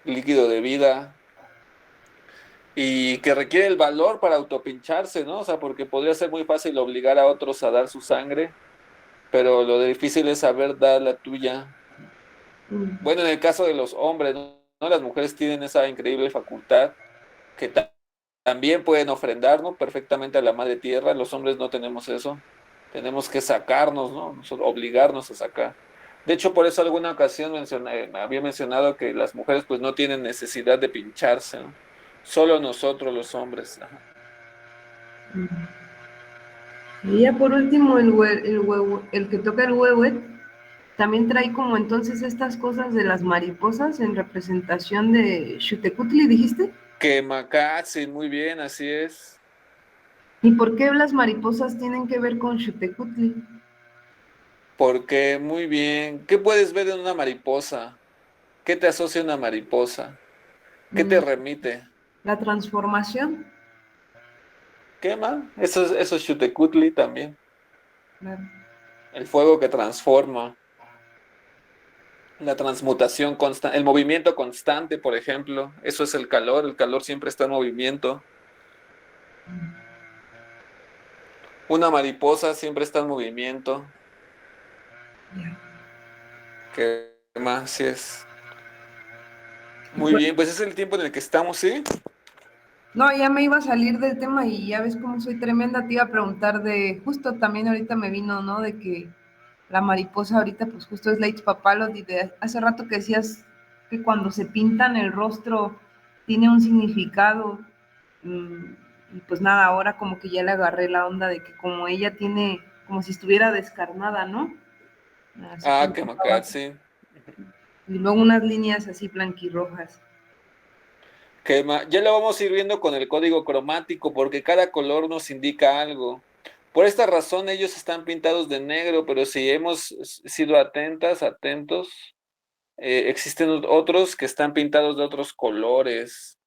líquido de vida, y que requiere el valor para autopincharse, ¿no? O sea, porque podría ser muy fácil obligar a otros a dar su sangre, pero lo difícil es saber dar la tuya. Mm. Bueno, en el caso de los hombres, ¿no? ¿No? Las mujeres tienen esa increíble facultad que también pueden ofrendar, ¿no? Perfectamente a la madre tierra. Los hombres no tenemos eso. Tenemos que sacarnos, ¿no? Obligarnos a sacar. De hecho, por eso alguna ocasión había mencionado que las mujeres pues no tienen necesidad de pincharse, ¿no? Solo nosotros los hombres. Ajá. Y ya por último, el que toca el huehue, también trae como entonces estas cosas de las mariposas en representación de Xutecutli, dijiste. Que Macatzi, muy bien, así es. ¿Y por qué las mariposas tienen que ver con Xutecutli? Porque, muy bien. ¿Qué puedes ver en una mariposa? ¿Qué te asocia una mariposa? ¿Qué te Mm, remite? La transformación. ¿Qué más? Eso es Xutecutli también. Claro. El fuego que transforma, la transmutación constante, el movimiento constante, por ejemplo. Eso es el calor siempre está en movimiento. Una mariposa siempre está en movimiento. ¿Qué más? Sí es. Muy bien, pues es el tiempo en el que estamos, ¿sí? No, ya me iba a salir del tema y ya ves cómo soy tremenda, te iba a preguntar de, justo también ahorita me vino, ¿no? De que la mariposa ahorita pues justo es la Itzpapalot y de hace rato que decías que cuando se pintan el rostro tiene un significado mm, y pues nada, ahora como que ya le agarré la onda de que como ella tiene, como si estuviera descarnada, ¿no? Así Ah, como que Macatzi. y luego unas líneas así blanquirrojas. Ya lo vamos a ir viendo con el código cromático porque cada color nos indica algo. Por esta razón ellos están pintados de negro, pero si hemos sido atentos, existen otros que están pintados de otros colores,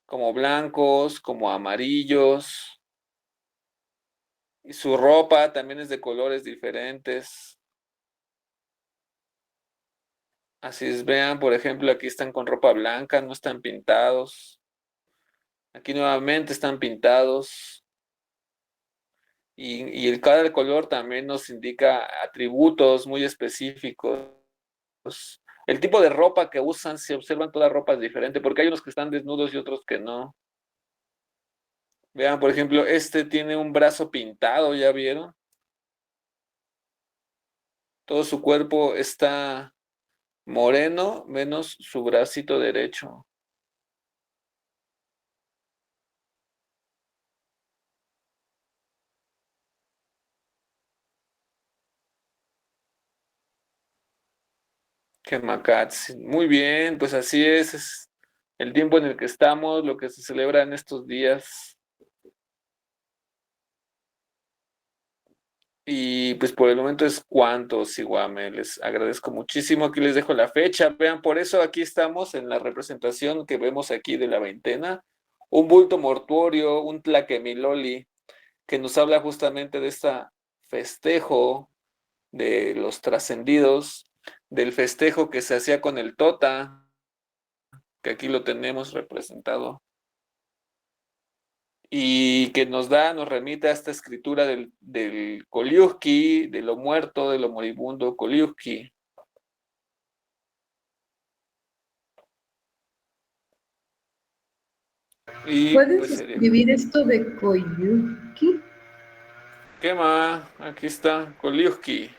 como blancos, como amarillos, y su ropa también es de colores diferentes. Así es, vean, por ejemplo, aquí están con ropa blanca, no están pintados. Aquí nuevamente están pintados. Y cada color también nos indica atributos muy específicos. El tipo de ropa que usan, si observan, toda ropa es diferente, porque hay unos que están desnudos y otros que no. Vean, por ejemplo, este tiene un brazo pintado, ¿ya vieron? Todo su cuerpo está moreno, menos su bracito derecho. Que Macatzi. Muy bien, pues así es el tiempo en el que estamos, lo que se celebra en estos días. Y pues por el momento es cuanto, Siguame. Les agradezco muchísimo. Aquí les dejo la fecha. Vean, por eso aquí estamos en la representación que vemos aquí de la veintena. Un bulto mortuorio, un tlaquemiloli, que nos habla justamente de este festejo de los trascendidos, del festejo que se hacía con el tota, que aquí lo tenemos representado, y que nos remite a esta escritura del Koliuski, de lo muerto, de lo moribundo Koliuski. Y ¿Puedes pues sería. escribir esto de Koyuki? ¿Qué más? Aquí está, Koliuski.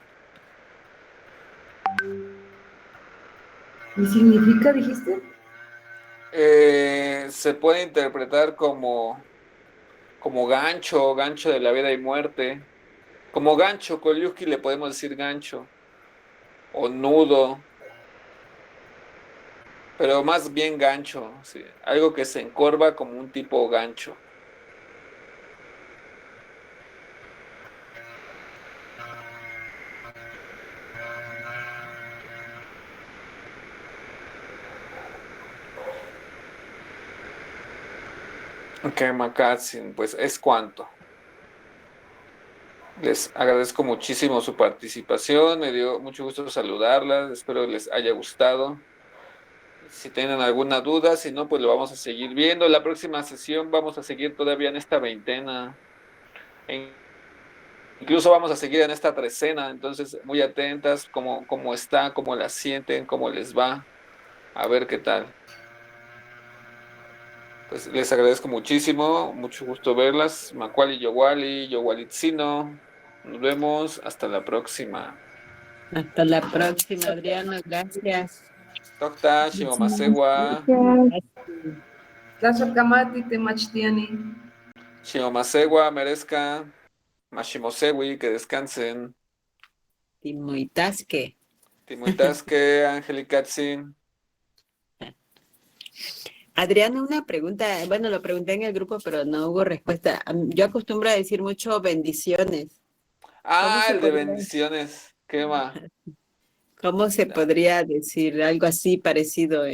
¿Y significa, dijiste? Se puede interpretar como gancho, gancho de la vida y muerte. Como gancho, Koliuski le podemos decir gancho o nudo, pero más bien gancho, sí. Algo que se encorva como un tipo gancho. Ok, Macatsin, pues es cuanto. Les agradezco muchísimo su participación, me dio mucho gusto saludarlas, espero les haya gustado. Si tienen alguna duda, si no, pues lo vamos a seguir viendo. La próxima sesión vamos a seguir todavía en esta veintena. E incluso vamos a seguir en esta trecena, entonces muy atentas, cómo está, cómo la sienten, cómo les va, a ver qué tal. Pues les agradezco muchísimo, mucho gusto verlas. Macuali Yowali, Yowalitzino. Nos vemos, hasta la próxima. Hasta la próxima, Adriano. Gracias. Tokta, Shimomasewa, Tlaxcamati, Temachtiani. Shimomasewa, merezca, Mashimosewi, que descansen. Timoitasque. Timuitasque, Angelicatzin. Adriano, una pregunta. Bueno, lo pregunté en el grupo, pero no hubo respuesta. Yo acostumbro a decir mucho bendiciones. ¿Cómo Ah, se el de podría, bendiciones. ¿Qué va? cómo se podría decir algo así parecido?